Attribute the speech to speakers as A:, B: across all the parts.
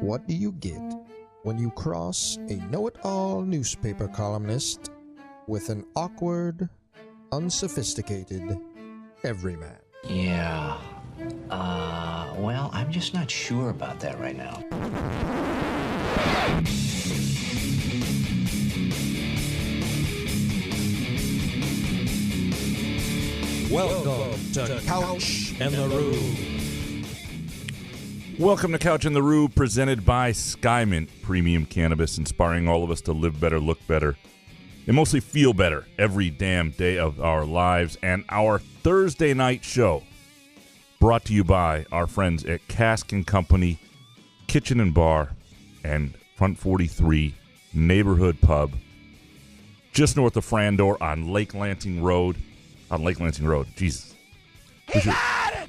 A: What do you get when you cross a know-it-all newspaper columnist with an awkward, unsophisticated everyman?
B: Yeah. Well, I'm just not sure about that right now.
A: Welcome to Couch and the Roo.
C: Welcome to Couch and the Roo, presented by Skymint Premium Cannabis, inspiring all of us to live better, look better, and mostly feel better every damn day of our lives. And our Thursday night show, brought to you by our friends at Cask & Company Kitchen and Bar and Front 43 Neighborhood Pub, just north of Frandor on Lake Lansing Road. Jesus. We should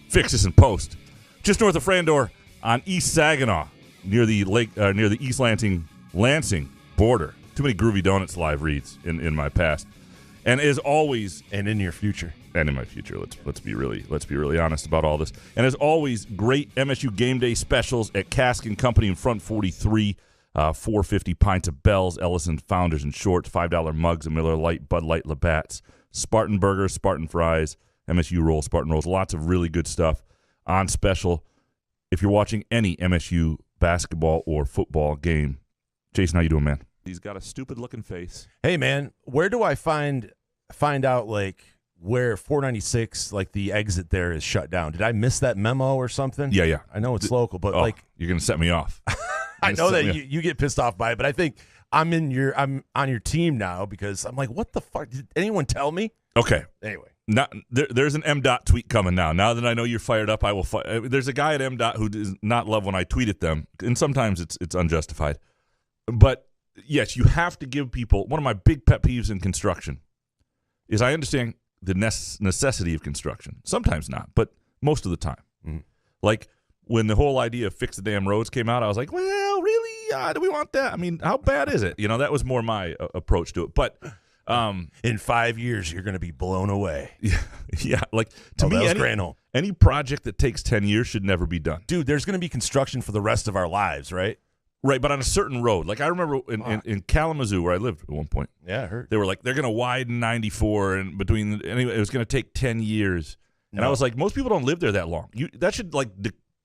C: fix this in post. Just north of Frandor on East Saginaw, near the East Lansing border. Too many Groovy Donuts live reads in my past, and as always,
D: and in your future,
C: and in my future. Let's be really honest about all this. And as always, great MSU game day specials at Cask & Company in Front 43. 450 pints of Bell's, Ellison Founders and Shorts, $5 mugs of Miller Lite, Bud Light, Labatt's, Spartan Burgers, Spartan Fries, MSU Rolls, Spartan Rolls. Lots of really good stuff on special. If you're watching any MSU basketball or football game, Jason, how you doing, man? He's got a stupid-looking face.
D: Hey, man, where do I find out, like, where 496, like, the exit there is shut down? Did I miss that memo or something?
C: Yeah.
D: I know it's local, but,
C: you're going to set me off.
D: I know that you get pissed off by it, but I think I'm on your team now because I'm like, what the fuck? Did anyone tell me?
C: Okay.
D: Anyway.
C: There's an MDOT tweet coming now. Now that I know you're fired up, I will. There's a guy at MDOT who does not love when I tweet at them, and sometimes it's unjustified. But yes, you have to give people. One of my big pet peeves in construction is I understand the necessity of construction. Sometimes not, but most of the time. Mm-hmm. Like when the whole idea of fix the damn roads came out, I was like, well, really? Do we want that? I mean, how bad is it? That was more my approach to it. But
D: in 5 years, you're going to be blown away.
C: Yeah. Like to me, any project that takes 10 years should never be done.
D: Dude, there's going to be construction for the rest of our lives, right?
C: Right, but on a certain road. Like I remember in Kalamazoo, where I lived at one point.
D: Yeah, I heard.
C: They were like, they're going to widen 94, and anyway, it was going to take 10 years. And I was like, most people don't live there that long. That should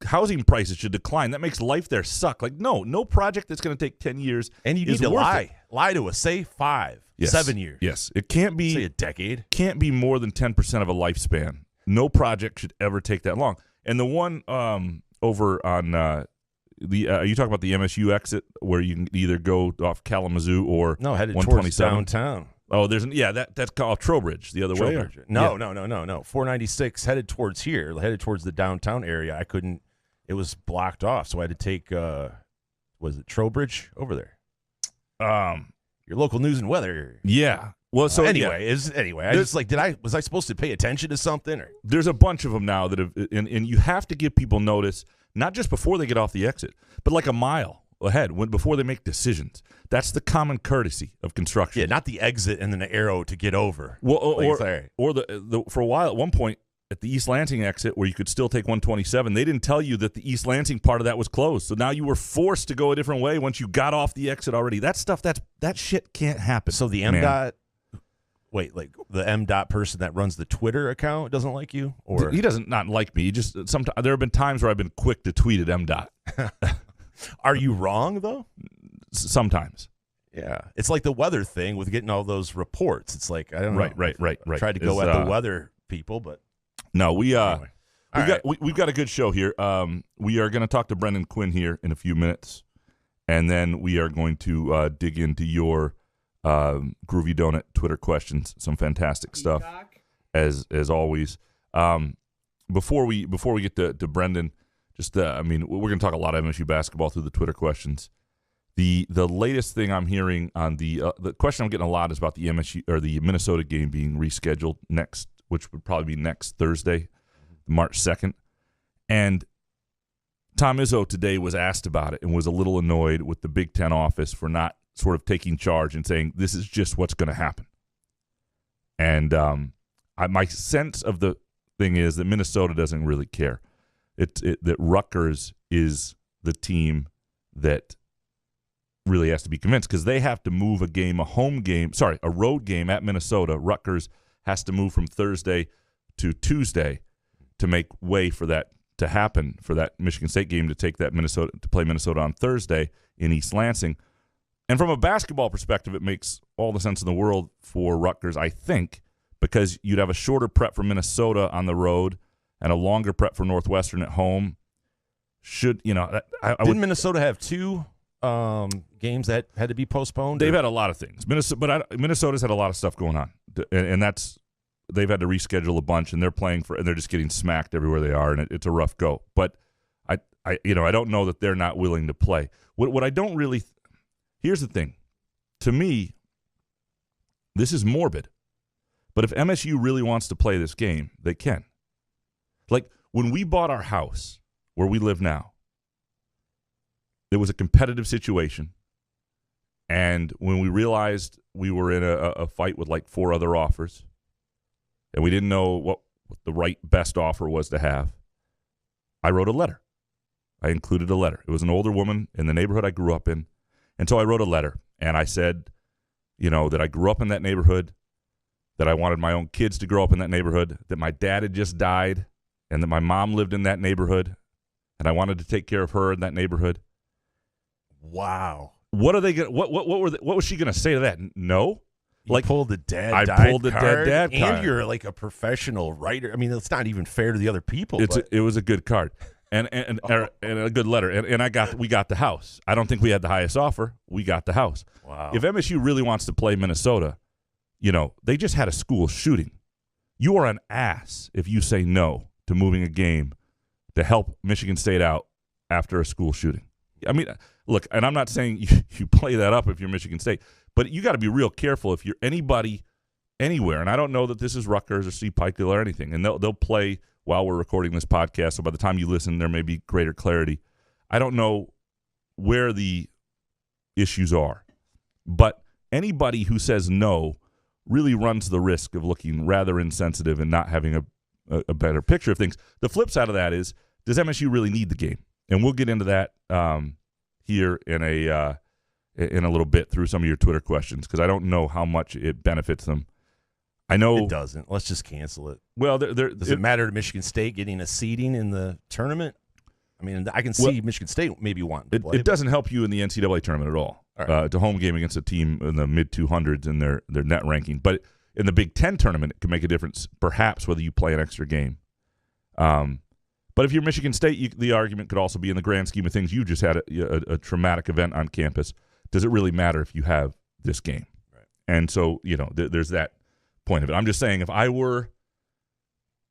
C: housing prices should decline. That makes life there suck. Like, no project that's going to take 10 years.
D: And you need to lie to us. Say 5, 7 years.
C: Yes, it can't be.
D: Say a decade.
C: Can't be more than 10% of a lifespan. No project should ever take that long. And the one over on you talk about the MSU exit where you can either go off Kalamazoo or
D: headed towards downtown.
C: Oh, that's called Trowbridge the other way.
D: No. 496 headed towards here, headed towards the downtown area. I couldn't. It was blocked off, so I had to take. Was it Trowbridge over there? Your local news and weather.
C: Yeah. Well, so
D: anyway. I just was I supposed to pay attention to something? Or?
C: There's a bunch of them now that have, and you have to give people notice, not just before they get off the exit, but like a mile ahead before they make decisions. That's the common courtesy of construction.
D: Yeah, not the exit and then the arrow to get over.
C: Well, or the for a while at one point at the East Lansing exit where you could still take 127, they didn't tell you that the East Lansing part of that was closed. So now you were forced to go a different way once you got off the exit already. That stuff, that shit can't happen.
D: So the MDOT, the MDOT person that runs the Twitter account doesn't like you? Or
C: he doesn't not like me. He just sometimes there have been times where I've been quick to tweet at MDOT.
D: Are you wrong though?
C: Sometimes.
D: Yeah, it's like the weather thing with getting all those reports. It's like I don't know.
C: Right.
D: Tried to go at the weather people, but
C: no, we've got a good show here. We are going to talk to Brendan Quinn here in a few minutes, and then we are going to dig into your Groovy Donut Twitter questions. Some fantastic stuff as always. Before we get to Brendan, we're going to talk a lot of MSU basketball through the Twitter questions. The latest thing I'm hearing on the question I'm getting a lot is about the MSU or the Minnesota game being rescheduled next, which would probably be next Thursday, March 2nd. And Tom Izzo today was asked about it and was a little annoyed with the Big Ten office for not sort of taking charge and saying this is just what's going to happen. And my sense of the thing is that Minnesota doesn't really care. That Rutgers is the team that really has to be convinced, because they have to move a road game at Minnesota. Rutgers has to move from Thursday to Tuesday to make way for that to happen, for that Michigan State game to play Minnesota on Thursday in East Lansing. And from a basketball perspective, it makes all the sense in the world for Rutgers, I think, because you'd have a shorter prep for Minnesota on the road and a longer prep for Northwestern at home. Didn't
D: Minnesota have 2 games that had to be postponed?
C: They've had a lot of things. Minnesota's had a lot of stuff going on, and they've had to reschedule a bunch, and they're just getting smacked everywhere they are, and it's a rough go. But I don't know that they're not willing to play. What I don't really here's the thing. To me, this is morbid. But if MSU really wants to play this game, they can. Like when we bought our house where we live now, it was a competitive situation. And when we realized we were in a fight with like 4 other offers, and we didn't know what the best offer was to have, I wrote a letter. I included a letter. It was an older woman in the neighborhood I grew up in. And so I wrote a letter, and I said, that I grew up in that neighborhood, that I wanted my own kids to grow up in that neighborhood, that my dad had just died, and that my mom lived in that neighborhood, and I wanted to take care of her in that neighborhood.
D: Wow.
C: What are they going? What was she going to say to that? No.
D: You pulled the dad.
C: I pulled the dad card,
D: and you're like a professional writer. I mean, it's not even fair to the other people.
C: It was a good card. And a good letter, and we got the house. I don't think we had the highest offer. We got the house.
D: Wow.
C: If MSU really wants to play Minnesota, they just had a school shooting. You are an ass if you say no to moving a game to help Michigan State out after a school shooting. I mean, look, and I'm not saying you play that up if you're Michigan State, but you got to be real careful if you're anybody anywhere. And I don't know that this is Rutgers or C. Pikeville or anything, and they'll play while we're recording this podcast, so by the time you listen, there may be greater clarity. I don't know where the issues are, but anybody who says no really runs the risk of looking rather insensitive and not having a better picture of things. The flip side of that is, does MSU really need the game? And we'll get into that here in a little bit through some of your Twitter questions, because I don't know how much it benefits them. I know
D: it doesn't. Let's just cancel it.
C: Well,
D: does it matter to Michigan State getting a seeding in the tournament? I mean, I can see Michigan State maybe wanting to play.
C: It doesn't help you in the NCAA tournament at all.
D: Right.
C: To home game against a team in the mid-200s in their net ranking. But in the Big Ten tournament, it can make a difference, perhaps, whether you play an extra game. But if you're Michigan State, the argument could also be, in the grand scheme of things, you just had a traumatic event on campus. Does it really matter if you have this game?
D: Right.
C: And so, there's that point of it. I'm just saying, if I were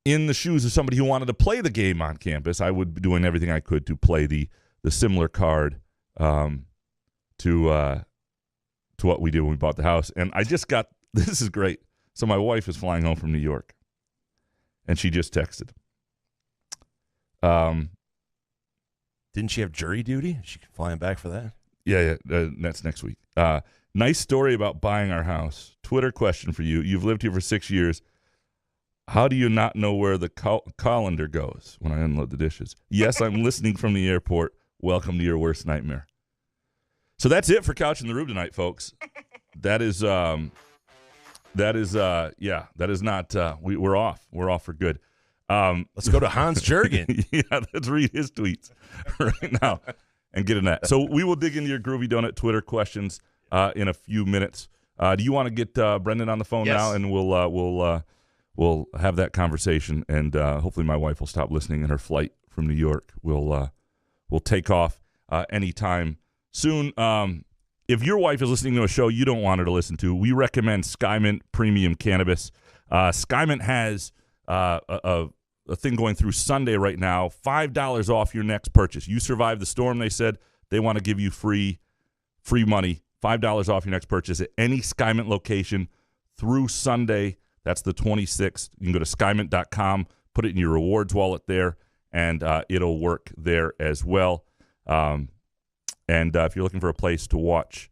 C: in the shoes of somebody who wanted to play the game on campus, I would be doing everything I could to play the similar card to what we did when we bought the house. And I just got, this is great. So my wife is flying home from New York, and she just texted.
D: Didn't she have jury duty? Is she flying back for that?
C: Yeah, that's next week. Nice story about buying our house. Twitter question for you. You've lived here for 6 years. How do you not know where the colander goes when I unload the dishes? Yes, I'm listening from the airport. Welcome to your worst nightmare. So that's it for Couch in the Room tonight, folks. That is not, we're off. We're off for good.
D: Let's go to Hans Jurgen.
C: Yeah, let's read his tweets right now and get in that. So we will dig into your Groovy Donut Twitter questions in a few minutes. Do you want to get Brendan on the phone now, and we'll have that conversation, and hopefully my wife will stop listening in her flight from New York. We'll take off anytime soon. If your wife is listening to a show you don't want her to listen to, we recommend Skymint Premium Cannabis. Skymint has a thing going through Sunday right now, $5 off your next purchase. You survive the storm, they said. They want to give you free money, $5 off your next purchase at any Skymint location through Sunday. That's the 26th. You can go to skymint.com, put it in your rewards wallet there, and it'll work there as well. And if you're looking for a place to watch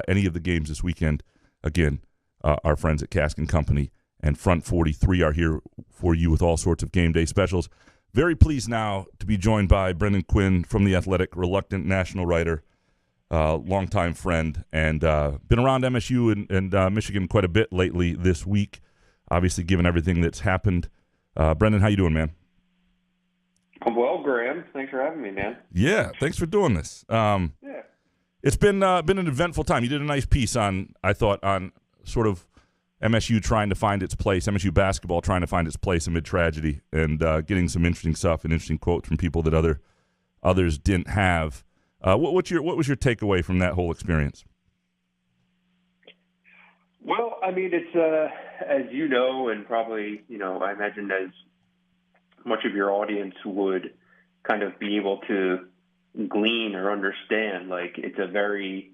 C: any of the games this weekend, again, our friends at Cask & Company and Front 43 are here for you with all sorts of game day specials. Very pleased now to be joined by Brendan Quinn from The Athletic, reluctant national writer, longtime friend, and been around MSU and Michigan quite a bit lately this week, obviously given everything that's happened. Brendan, how you doing, man?
E: I'm well, Graham. Thanks for having me, man.
C: Yeah, thanks for doing this.
E: Yeah.
C: It's been an eventful time. You did a nice piece on sort of MSU trying to find its place, MSU basketball trying to find its place amid tragedy, and getting some interesting stuff and interesting quotes from people that others didn't have. What was your takeaway from that whole experience?
E: Well, I mean, it's as you know, and probably I imagine as much of your audience would kind of be able to glean or understand. Like, it's a very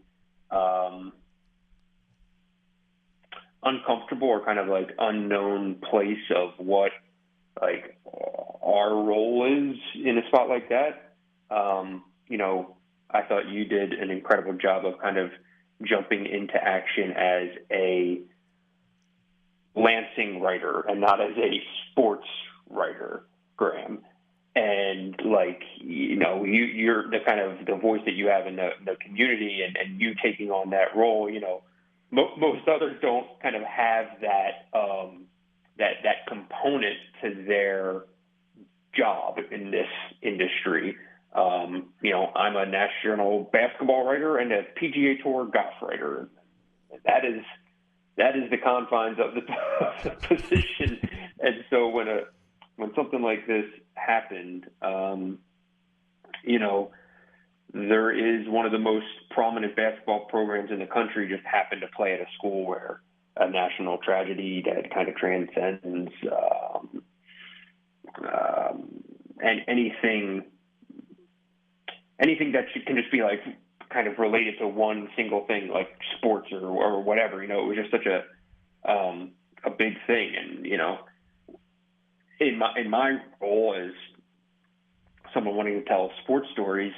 E: uncomfortable or kind of like unknown place of what like our role is in a spot like that. I thought you did an incredible job of kind of jumping into action as a Lansing writer and not as a sports writer, Graham. And you're the kind of the voice that you have in the community, and you taking on that role. Most others don't kind of have that that component to their job in this industry. I'm a national basketball writer and a PGA Tour golf writer. That is the confines of the position. And so when something like this happened, there is one of the most prominent basketball programs in the country just happened to play at a school where a national tragedy that kind of transcends and anything that can just be like kind of related to one single thing, like sports or whatever. It was just such a big thing. And in my role as someone wanting to tell sports stories,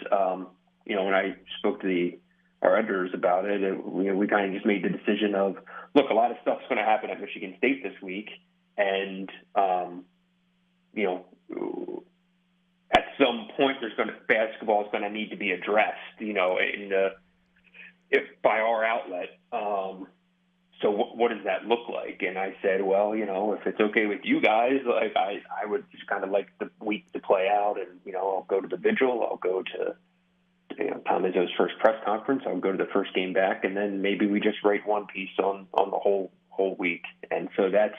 E: when I spoke to our editors about it, we kind of just made the decision of, look, a lot of stuff's going to happen at Michigan State this week, and at some point basketball is going to need to be addressed, by our outlet. So what does that look like? And I said, well, if it's okay with you guys, like I would just kind of like the week to play out, and I'll go to the vigil, I'll go to Tom Izzo's first press conference, I'll go to the first game back, and then maybe we just write one piece on the whole week. And so that's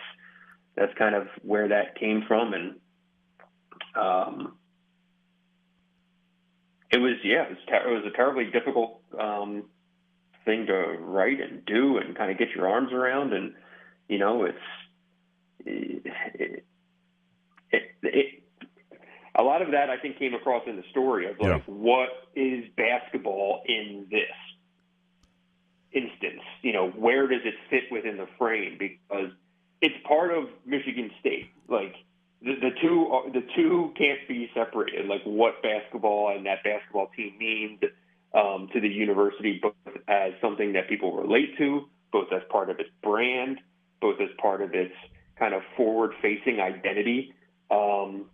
E: kind of where that came from. And it was a terribly difficult thing to write and do and kind of get your arms around. And a lot of that I think came across in the story of like, what is basketball in this instance? Where does it fit within the frame? Because it's part of Michigan State. Like the two can't be separated. Like what basketball and that basketball team means to the university, both as something that people relate to, both as part of its brand, both as part of its kind of forward-facing identity. And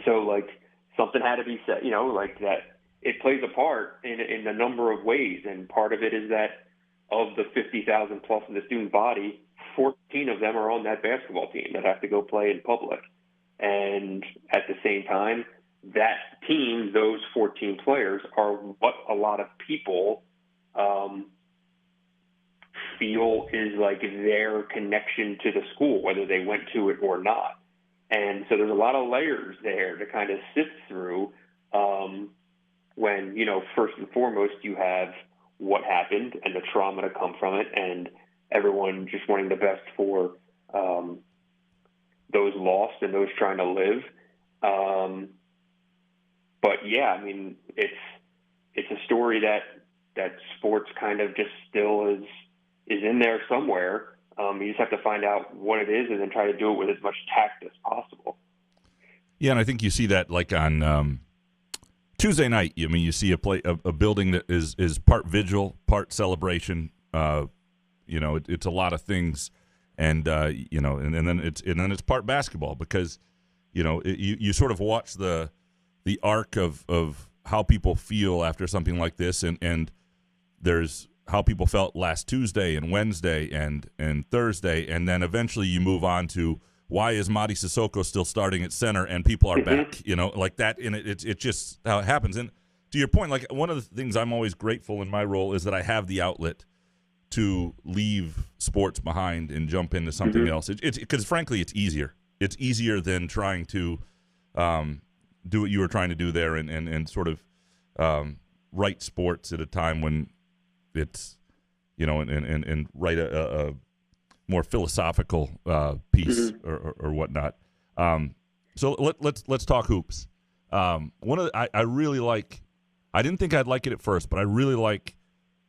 E: so, like, something had to be said, like that it plays a part in a number of ways. And part of it is that of the 50,000 plus in the student body, 14 of them are on that basketball team that have to go play in public. And at the same time, that team, those 14 players, are what a lot of people feel is like their connection to the school, whether they went to it or not. And so there's a lot of layers there to kind of sift through when, first and foremost, you have what happened and the trauma to come from it, and everyone just wanting the best for those lost and those trying to live. But yeah, I mean, it's a story that sports kind of just still is in there somewhere. You just have to find out what it is and then try to do it with as much tact as possible.
C: Yeah, and I think you see that like on Tuesday night. I mean, you see a building that is part vigil, part celebration. It's a lot of things, and and then it's part basketball because you sort of watch the arc of how people feel after something like this, and there's how people felt last Tuesday and Wednesday and Thursday, and then eventually you move on to why is Madi Sissoko still starting at center and people are back, like that. And it's just how it happens. And to your point, like one of the things I'm always grateful in my role is that I have the outlet to leave sports behind and jump into something else. It's because frankly, it's easier. It's easier than trying to do what you were trying to do there and sort of write sports at a time when it's, and write a more philosophical piece or whatnot. So let's talk hoops. One of I really like. I didn't think I'd like it at first, but I really like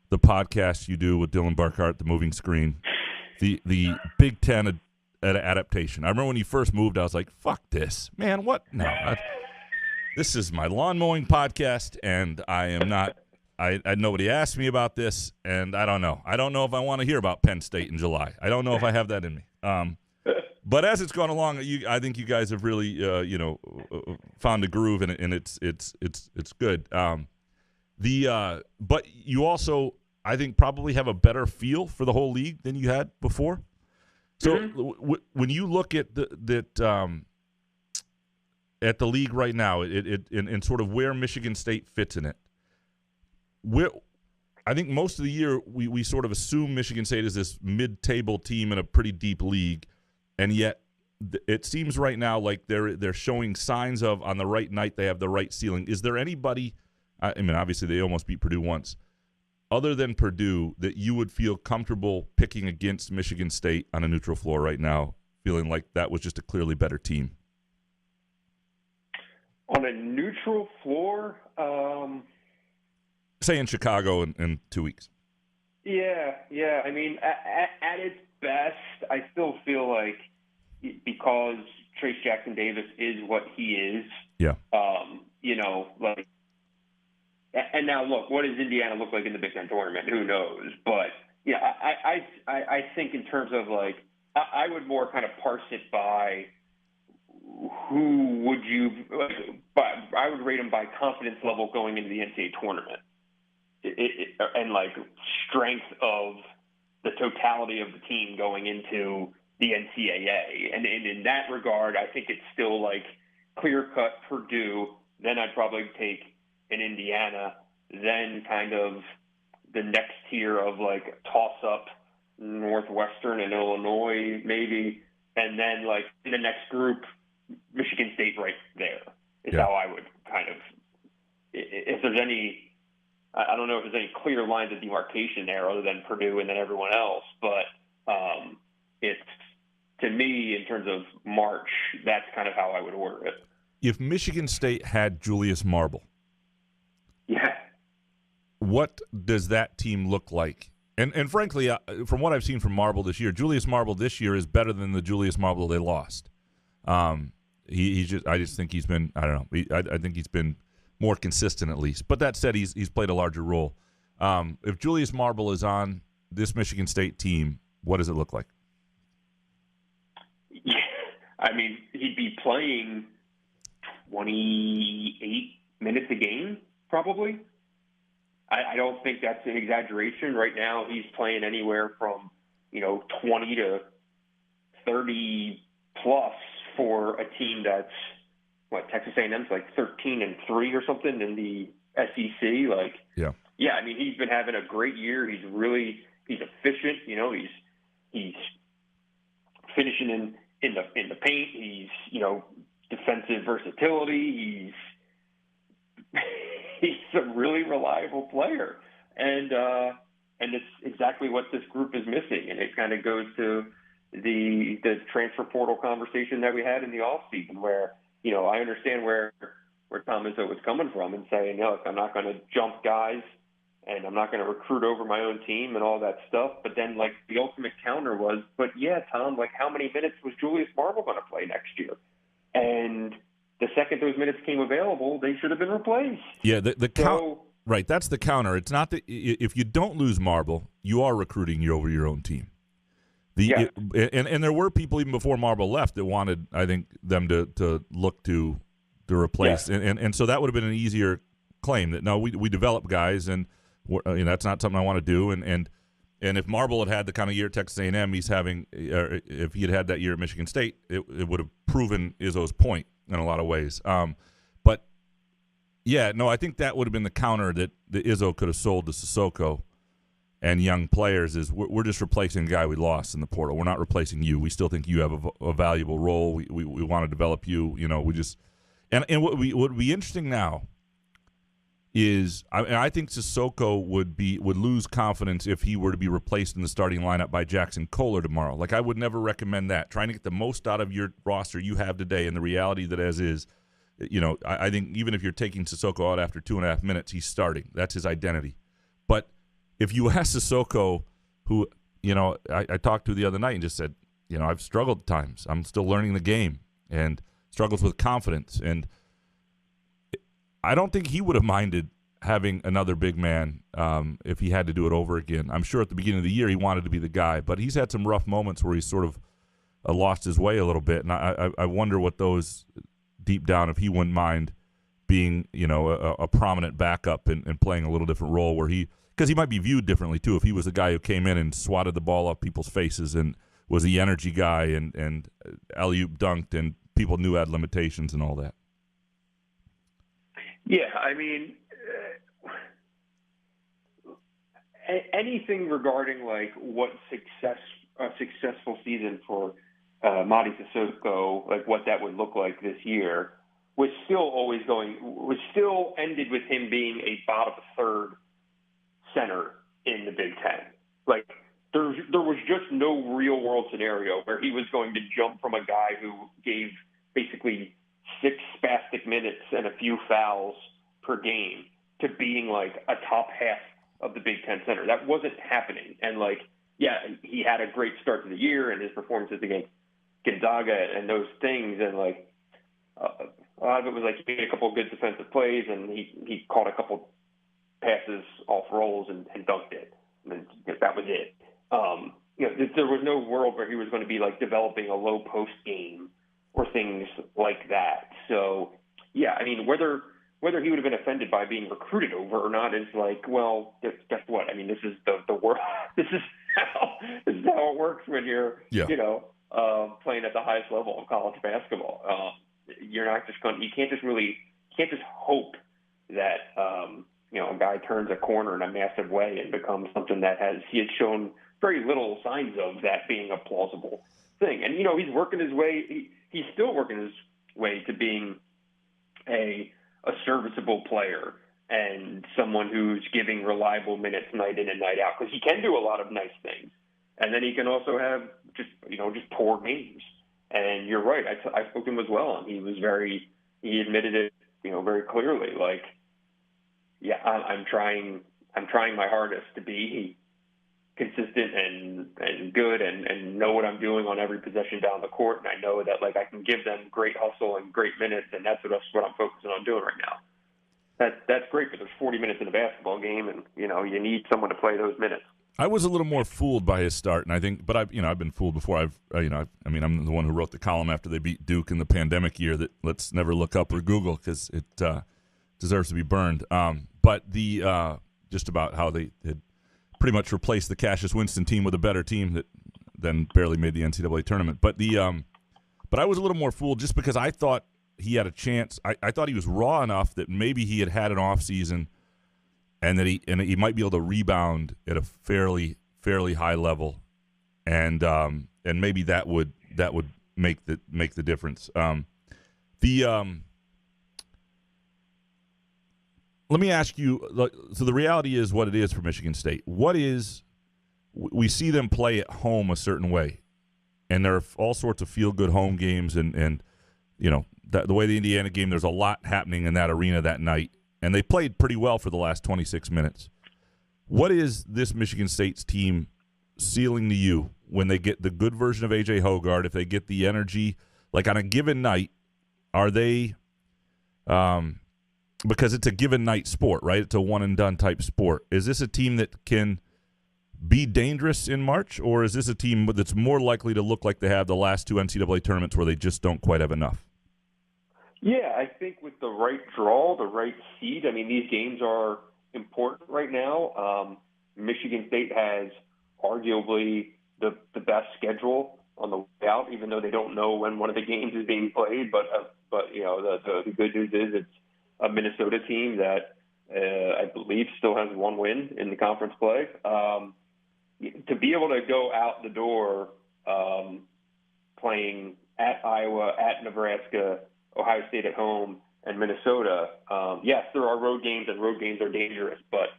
C: the podcast you do with Dylan Burkhart, The Moving Screen, the Big Ten adaptation. I remember when you first moved, I was like, "Fuck this, man! What? No, this is my lawn mowing podcast, and I am not." Nobody asked me about this, and I don't know. I don't know if I want to hear about Penn State in July. I don't know if I have that in me. But as it's gone along, I think you guys have really, found a groove, and it's good. But you also, I think, probably have a better feel for the whole league than you had before. So when you look at the league right now, and sort of where Michigan State fits in it. I think most of the year we sort of assume Michigan State is this mid-table team in a pretty deep league, and yet it seems right now like they're showing signs of on the right night they have the right ceiling. Is there anybody? I mean, obviously they almost beat Purdue once. Other than Purdue, that you would feel comfortable picking against Michigan State on a neutral floor right now, feeling like that was just a clearly better team?
E: On a neutral floor.
C: Say in Chicago in 2 weeks.
E: Yeah. I mean, at its best, I still feel like because Trace Jackson Davis is what he is.
C: Yeah.
E: And now look, what does Indiana look like in the Big Ten tournament? Who knows? But yeah, I think in terms of like, I would more kind of parse it by who would you. I would rate them by confidence level going into the NCAA tournament. And like strength of the totality of the team going into the NCAA. And in that regard, I think it's still like clear-cut Purdue. Then I'd probably take an Indiana. Then kind of the next tier of like toss-up Northwestern and Illinois maybe. And then like in the next group, Michigan State right there is how I would kind of – if there's any – I don't know if there's any clear lines of demarcation there other than Purdue and then everyone else, but it's, to me, in terms of March, that's kind of how I would order it.
C: If Michigan State had Julius Marble, what does that team look like? And frankly, from what I've seen from Marble this year, Julius Marble this year is better than the Julius Marble they lost. I just think he's been, I don't know, I think he's been more consistent at least. But that said, he's played a larger role. If Julius Marble is on this Michigan State team, what does it look like?
E: Yeah, I mean, he'd be playing 28 minutes a game, probably. I don't think that's an exaggeration. Right now, he's playing anywhere from 20 to 30 plus for a team that's Texas A&M's like 13-3 or something in the SEC. Yeah. I mean, he's been having a great year. He's efficient. He's finishing in the paint. He's defensive versatility. He's a really reliable player, and it's exactly what this group is missing. And it kind of goes to the transfer portal conversation that we had in the offseason, where I understand where Tom Izzo was coming from and saying, look, I'm not going to jump guys and I'm not going to recruit over my own team and all that stuff. But then, like, the ultimate counter was, but yeah, Tom, like, how many minutes was Julius Marble going to play next year? And the second those minutes came available, they should have been replaced. Yeah,
C: right, that's the counter. It's not that if you don't lose Marble, you are recruiting over your own team. And there were people even before Marble left that wanted, I think, them to look to replace, and so that would have been an easier claim that no, we develop guys, and that's not something I want to do. And if Marble had the kind of year at Texas A&M he's having, if he had that year at Michigan State, it would have proven Izzo's point in a lot of ways. But yeah, no, I think that would have been the counter that Izzo could have sold to Sissoko and young players is we're just replacing a guy we lost in the portal. We're not replacing you. We still think you have a valuable role. We want to develop you. We just and what would be interesting now is I think Sissoko would lose confidence if he were to be replaced in the starting lineup by Jackson Kohler tomorrow. Like I would never recommend that. Trying to get the most out of your roster you have today and the reality that as is, I think even if you're taking Sissoko out after 2.5 minutes, he's starting. That's his identity. But if you ask Sissoko, who, I talked to the other night and just said, I've struggled at times. I'm still learning the game and struggles with confidence. And I don't think he would have minded having another big man if he had to do it over again. I'm sure at the beginning of the year he wanted to be the guy, but he's had some rough moments where he's sort of lost his way a little bit. And I wonder what those deep down, if he wouldn't mind being, a prominent backup and playing a little different role where because he might be viewed differently, too, if he was the guy who came in and swatted the ball off people's faces and was the energy guy and alley-oop dunked and people knew had limitations and all that.
E: Yeah, I mean, anything regarding, like, what a successful season for Mady Sissoko, like what that would look like this year, was still ended with him being a bottom third center in the Big Ten. Like there was just no real world scenario where he was going to jump from a guy who gave basically 6 spastic minutes and a few fouls per game to being like a top half of the Big Ten center. That wasn't happening. And like, yeah, he had a great start to the year and his performances against Gonzaga and those things. And like, a lot of it was like he made a couple of good defensive plays and he caught a couple passes off rolls and dunked it. And that was it. There was no world where he was going to be like developing a low post game or things like that. So yeah, I mean, whether he would have been offended by being recruited over or not is like, well, guess what? I mean, this is the world. This is how it works when you're, playing at the highest level of college basketball. You're not just you can't just hope that, a guy turns a corner in a massive way and becomes something that he has shown very little signs of that being a plausible thing. And, he's working his way. He's still working his way to being a serviceable player and someone who's giving reliable minutes night in and night out, because he can do a lot of nice things. And then he can also have just poor games. And you're right. I spoke to him as well, and he admitted it, very clearly. Like, yeah, I'm trying my hardest to be consistent and good and know what I'm doing on every possession down the court. And I know that like I can give them great hustle and great minutes, and that's what I'm focusing on doing right now. That's great, but there's 40 minutes in a basketball game, and you need someone to play those minutes.
C: I was a little more fooled by his start, and I think, but I've been fooled before. I'm the one who wrote the column after they beat Duke in the pandemic year that let's never look up or Google because it deserves to be burned. But the just about how they had pretty much replaced the Cassius Winston team with a better team that then barely made the NCAA tournament. But but I was a little more fooled just because I thought he had a chance. I thought he was raw enough that maybe he had an off season. And that he might be able to rebound at a fairly high level, and maybe that would make the difference. Let me ask you. So the reality is what it is for Michigan State. We see them play at home a certain way, and there are all sorts of feel good home games, and the way the Indiana game. There's a lot happening in that arena that night. And they played pretty well for the last 26 minutes. What is this Michigan State's team ceiling to you when they get the good version of A.J. Hoggard, if they get the energy? Like on a given night, are they because it's a given night sport, right? It's a one-and-done type sport. Is this a team that can be dangerous in March, or is this a team that's more likely to look like they have the last 2 NCAA tournaments where they just don't quite have enough?
E: Yeah, I think with the right draw, the right seed, I mean, these games are important right now. Michigan State has arguably the best schedule on the way out, even though they don't know when one of the games is being played. But the good news is it's a Minnesota team that I believe still has one win in the conference play. To be able to go out the door playing at Iowa, at Nebraska, Ohio State at home, and Minnesota, yes, there are road games, and road games are dangerous, but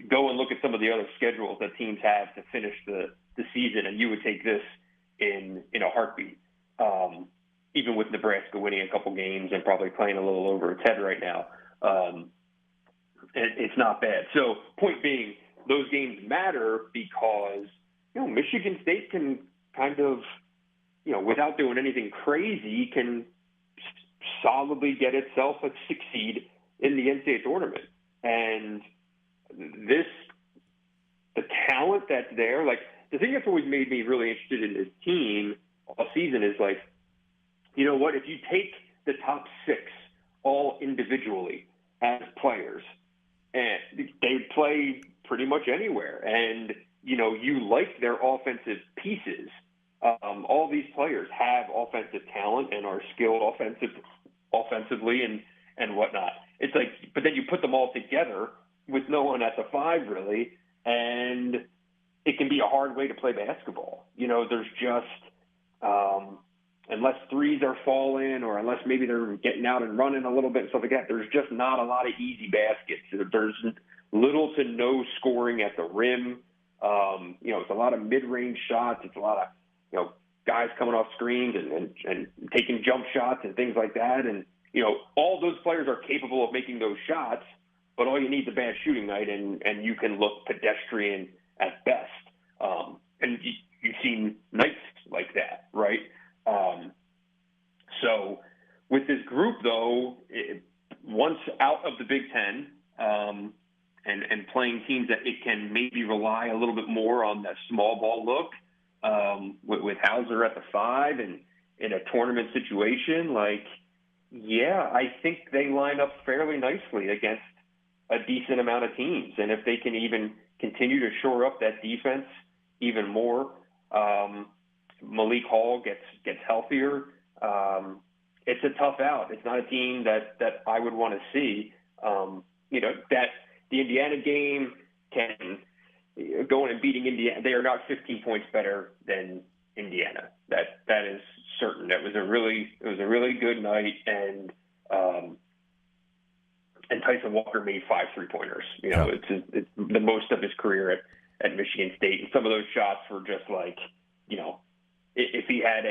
E: go and look at some of the other schedules that teams have to finish the season, and you would take this in a heartbeat. Even with Nebraska winning a couple games and probably playing a little over its head right now, it's not bad. So point being, those games matter because, Michigan State can kind of, without doing anything crazy, can solidly get itself a 6 seed in the NCAA tournament. And the talent that's there, like the thing that's always made me really interested in this team all season is like, you know what, if you take the top 6 all individually as players, and they play pretty much anywhere, and you like their offensive pieces. All these players have offensive talent and are skilled offensively and whatnot. It's like, but then you put them all together with no one at the 5 really, and it can be a hard way to play basketball. There's just unless threes are falling, or unless maybe they're getting out and running a little bit and stuff like that, there's just not a lot of easy baskets. There's little to no scoring at the rim. It's a lot of mid-range shots. It's a lot of, guys coming off screens and taking jump shots and things like that. And, all those players are capable of making those shots, but all you need is a bad shooting night, and you can look pedestrian at best. And you've seen nights like that, right? So with this group, though, once out of the Big Ten, and playing teams that it can maybe rely a little bit more on that small ball look, with Hauser at the 5 and in a tournament situation, I think they line up fairly nicely against a decent amount of teams. And if they can even continue to shore up that defense even more, Malik Hall gets healthier, it's a tough out. It's not a team that I would want to see. That the Indiana game can go in and beating Indiana. They are not 15 points better than Indiana. That is certain. It was a really good night, and Tyson Walker made 5 3-pointers. It's the most of his career at Michigan State. And some of those shots were just like, if he had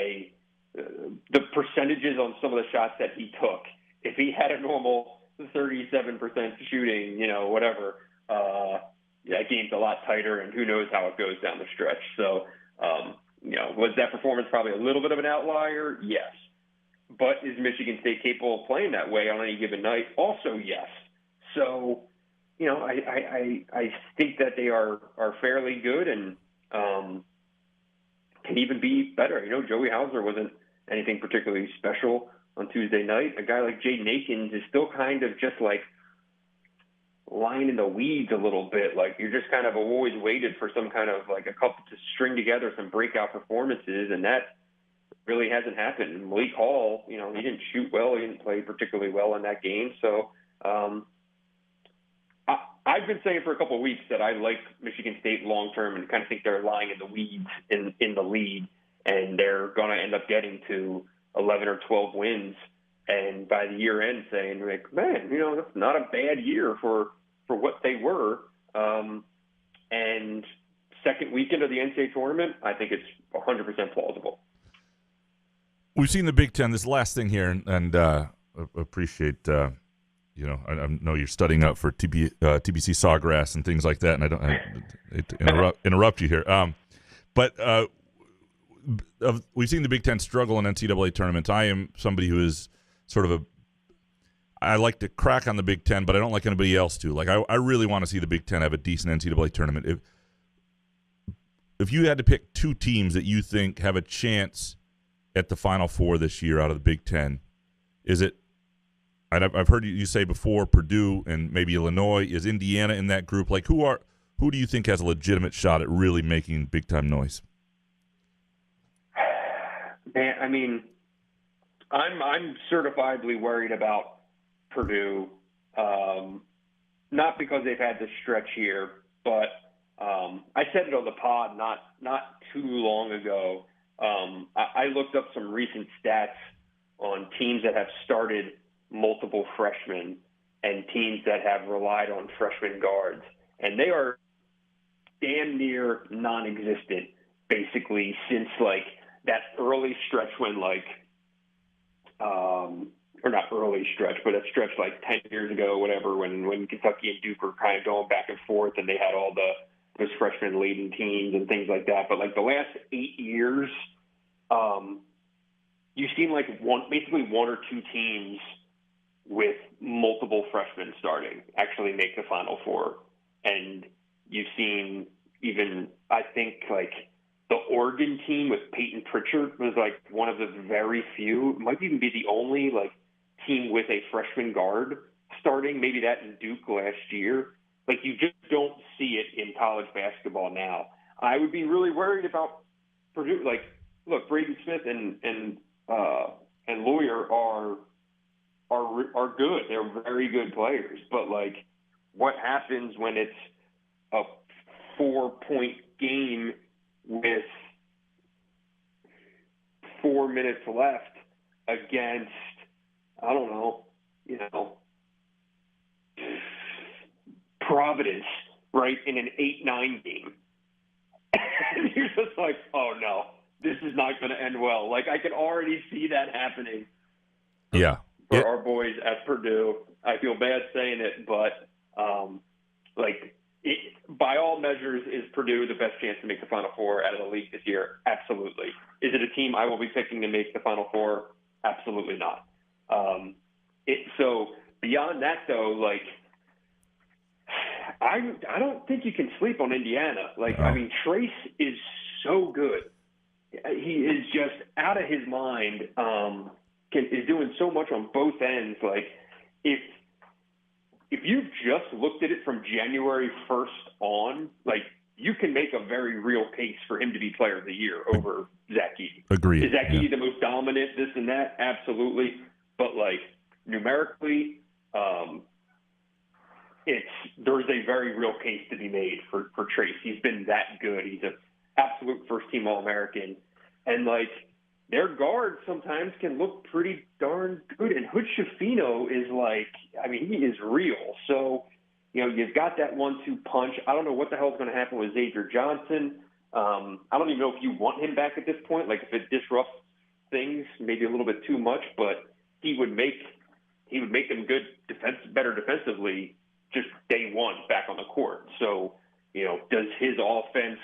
E: the percentages on some of the shots that he took, if he had a normal 37% shooting, whatever, that game's a lot tighter, and who knows how it goes down the stretch. So, was that performance probably a little bit of an outlier? Yes. But is Michigan State capable of playing that way on any given night? Also, yes. So, I think that they are fairly good and can even be better. Joey Hauser wasn't anything particularly special on Tuesday night. A guy like Jaden Akins is still kind of just like lying in the weeds a little bit. Like, you're just kind of always waited for some kind of like a couple to string together some breakout performances, and that really hasn't happened. Malik Hall, he didn't shoot well. He didn't play particularly well in that game. So I've been saying for a couple of weeks that I like Michigan State long-term and kind of think they're lying in the weeds in the league, and they're going to end up getting to 11 or 12 wins. And by the year end saying, like, man, that's not a bad year for what they were. And second weekend of the NCAA tournament, I think it's 100% plausible.
C: We've seen the Big Ten. This last thing here, and appreciate, I know you're studying up for TBC Sawgrass and things like that, and I don't interrupt you here. But we've seen the Big Ten struggle in NCAA tournaments. I am somebody who is sort of I like to crack on the Big Ten, but I don't like anybody else to. Like, I really want to see the Big Ten have a decent NCAA tournament. If you had to pick 2 teams that you think have a chance at the Final Four this year out of the Big Ten, is it I've heard you say before Purdue and maybe Illinois. Is Indiana in that group? Like who do you think has a legitimate shot at really making big time noise?
E: Man, I mean, I'm certifiably worried about Purdue, not because they've had this stretch here, but I said it on the pod not too long ago. I looked up some recent stats on teams that have started multiple freshmen and teams that have relied on freshman guards, and they are damn near non-existent basically since like that early stretch when or not early stretch, but a stretch like 10 years ago, whatever, when Kentucky and Duke were kind of going back and forth and they had all those freshman-laden teams and things like that. But like the last 8 years, you've seen like basically one or two teams with multiple freshmen starting actually make the Final Four. And you've seen even, I think, like the Oregon team with Peyton Pritchard was like one of the very few, might even be the only like team with a freshman guard starting, maybe that in Duke last year. Like you just don't see it in college basketball now. I would be really worried about Purdue. Like, look, Braden Smith and Lawyer are good. They're very good players. But like, what happens when it's a 4-point game with 4 minutes left against, I don't know, Providence, right, in an 8-9 game. And you're just like, oh no, this is not going to end well. Like, I can already see that happening.
C: Yeah.
E: For our boys at Purdue. I feel bad saying it, but by all measures, is Purdue the best chance to make the Final Four out of the league this year? Absolutely. Is it a team I will be picking to make the Final Four? Absolutely not. So beyond that, though, like, I don't think you can sleep on Indiana. Like, I mean, Trace is so good. He is just out of his mind. Is doing so much on both ends. Like, if you've just looked at it from January 1st on, like, you can make a very real case for him to be Player of the Year over Zach Edey.
C: Agreed.
E: Is Zach Edey the most dominant, this and that? Absolutely. But, like, numerically, there's a very real case to be made for Trace. He's been that good. He's an absolute first-team All-American. And, like, their guards sometimes can look pretty darn good. And Hood Schifino is like, I mean, he is real. So, you've got that 1-2 punch. I don't know what the hell is going to happen with Xavier Johnson. I don't even know if you want him back at this point. Like, if it disrupts things maybe a little bit too much, but he would make them good better defensively just day one back on the court. So, does his offense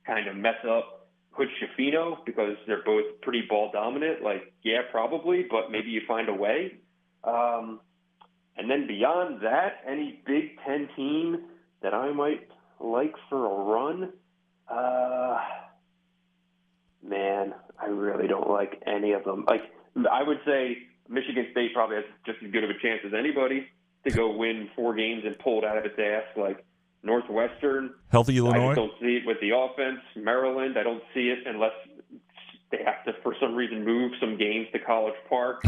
E: kind of mess up Hood Schifino because they're both pretty ball dominant? Like, yeah, probably, but maybe you find a way. And then beyond that, any Big Ten team that I might like for a run? Man, I really don't like any of them. Like, I would say Michigan State probably has just as good of a chance as anybody to go win 4 games and pull it out of its ass. Like, Northwestern,
C: healthy Illinois.
E: I just don't see it with the offense. Maryland, I don't see it unless they have to, for some reason, move some games to College Park.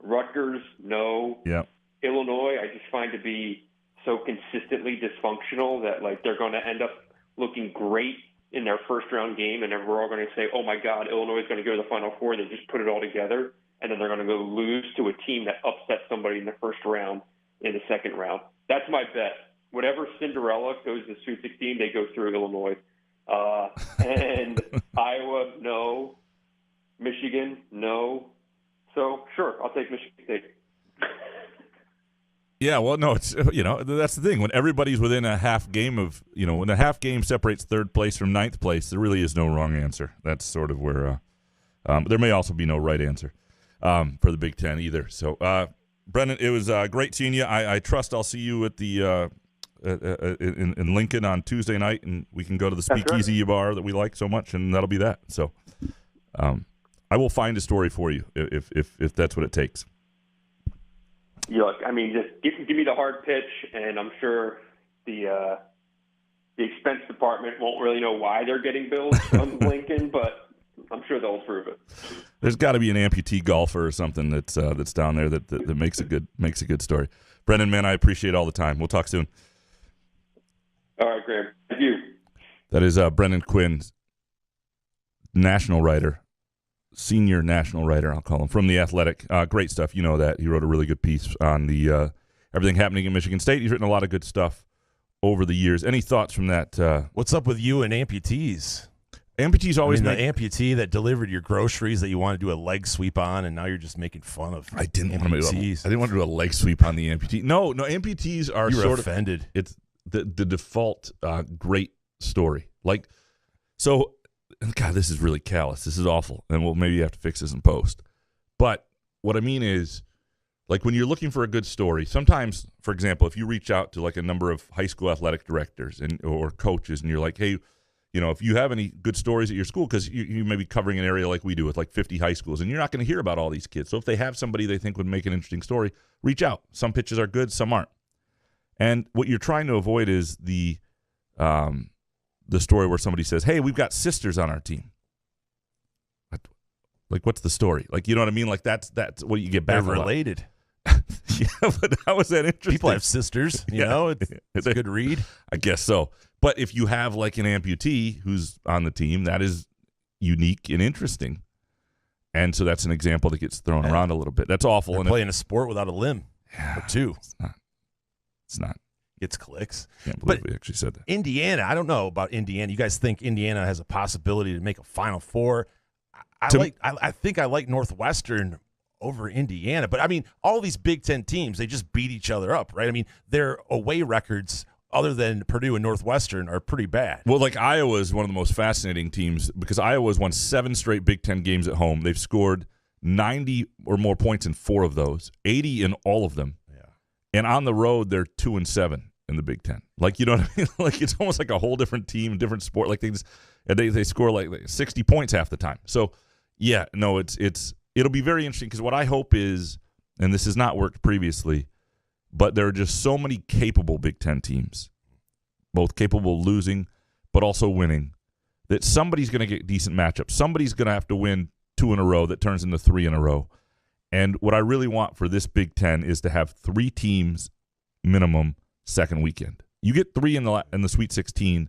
E: Rutgers, no.
C: Yeah.
E: Illinois, I just find to be so consistently dysfunctional that, like, they're going to end up looking great in their first-round game, and then we're all going to say, oh, my God, Illinois is going to go to the Final Four, and they just put it all together, and then they're going to go lose to a team that upset somebody in the first round in the second round. That's my bet. Whatever Cinderella goes to Sweet 16, they go through Illinois. And Iowa, no. Michigan, no. So, sure, I'll take Michigan State.
C: Yeah, well, no, it's that's the thing. When everybody's within a half game of when a half game separates third place from ninth place, there really is no wrong answer. That's sort of where there may also be no right answer for the Big Ten either. So, Brendan, it was great seeing you. I trust I'll see you at the in Lincoln on Tuesday night, and we can go to the Speakeasy bar that we like so much, and that'll be that. So, I will find a story for you if that's what it takes.
E: just give me the hard pitch, and I'm sure the expense department won't really know why they're getting billed on Lincoln, but I'm sure they'll approve it.
C: There's got to be an amputee golfer or something that's down there that makes a good story. Brendan, man, I appreciate all the time. We'll talk soon.
E: All right, Graham. Thank you.
C: That is Brendan Quinn, national writer, senior national writer, I'll call him, from The Athletic. Great stuff. You know that. He wrote a really good piece on the everything happening in Michigan State. He's written a lot of good stuff over the years. Any thoughts from that?
D: What's up with you and amputees?
C: Amputees always
D: the amputee that delivered your groceries that you want to do a leg sweep on, and now you're just making fun of.
C: I didn't want to do a leg sweep on the amputee. No, amputees are
D: sort offended.
C: It's the default great story. Like, so, God, this is really callous. This is awful, and we'll maybe have to fix this in post. But what I mean is, like, when you're looking for a good story, sometimes, for example, if you reach out to like a number of high school athletic directors or coaches, and you're like, hey, if you have any good stories at your school, because you may be covering an area like we do with like 50 high schools, and you're not going to hear about all these kids. So if they have somebody they think would make an interesting story, reach out. Some pitches are good, some aren't. And what you're trying to avoid is the story where somebody says, hey, we've got sisters on our team. Like, what's the story? Like, you know what I mean? Like, that's what you get back.
D: They're related.
C: Yeah, but how is that interesting?
D: People have sisters, you know? It's a good read.
C: I guess so. But if you have, like, an amputee who's on the team, that is unique and interesting. And so that's an example that gets thrown around a little bit. That's awful.
D: They're playing a sport without a limb or two.
C: It's not.
D: It's clicks.
C: Can't believe we actually said that.
D: Indiana, I don't know about Indiana. You guys think Indiana has a possibility to make a Final Four? I think I like Northwestern over Indiana. But, I mean, all these Big Ten teams, they just beat each other up, right? I mean, their away records, other than Purdue and Northwestern, are pretty bad.
C: Well, like, Iowa is one of the most fascinating teams because Iowa's won 7 straight Big Ten games at home. They've scored 90 or more points in 4 of those, 80 in all of them. And on the road, they're 2-7 in the Big Ten. Like, you know what I mean? Like, it's almost like a whole different team, different sport. Like, they score like 60 points half the time. So, yeah, no, it'll be very interesting because what I hope is, and this has not worked previously, but there are just so many capable Big Ten teams, both capable of losing but also winning, that somebody's going to get decent matchups. Somebody's going to have to win 2 in a row that turns into 3 in a row. And what I really want for this Big Ten is to have 3 teams minimum second weekend. You get 3 in the Sweet 16,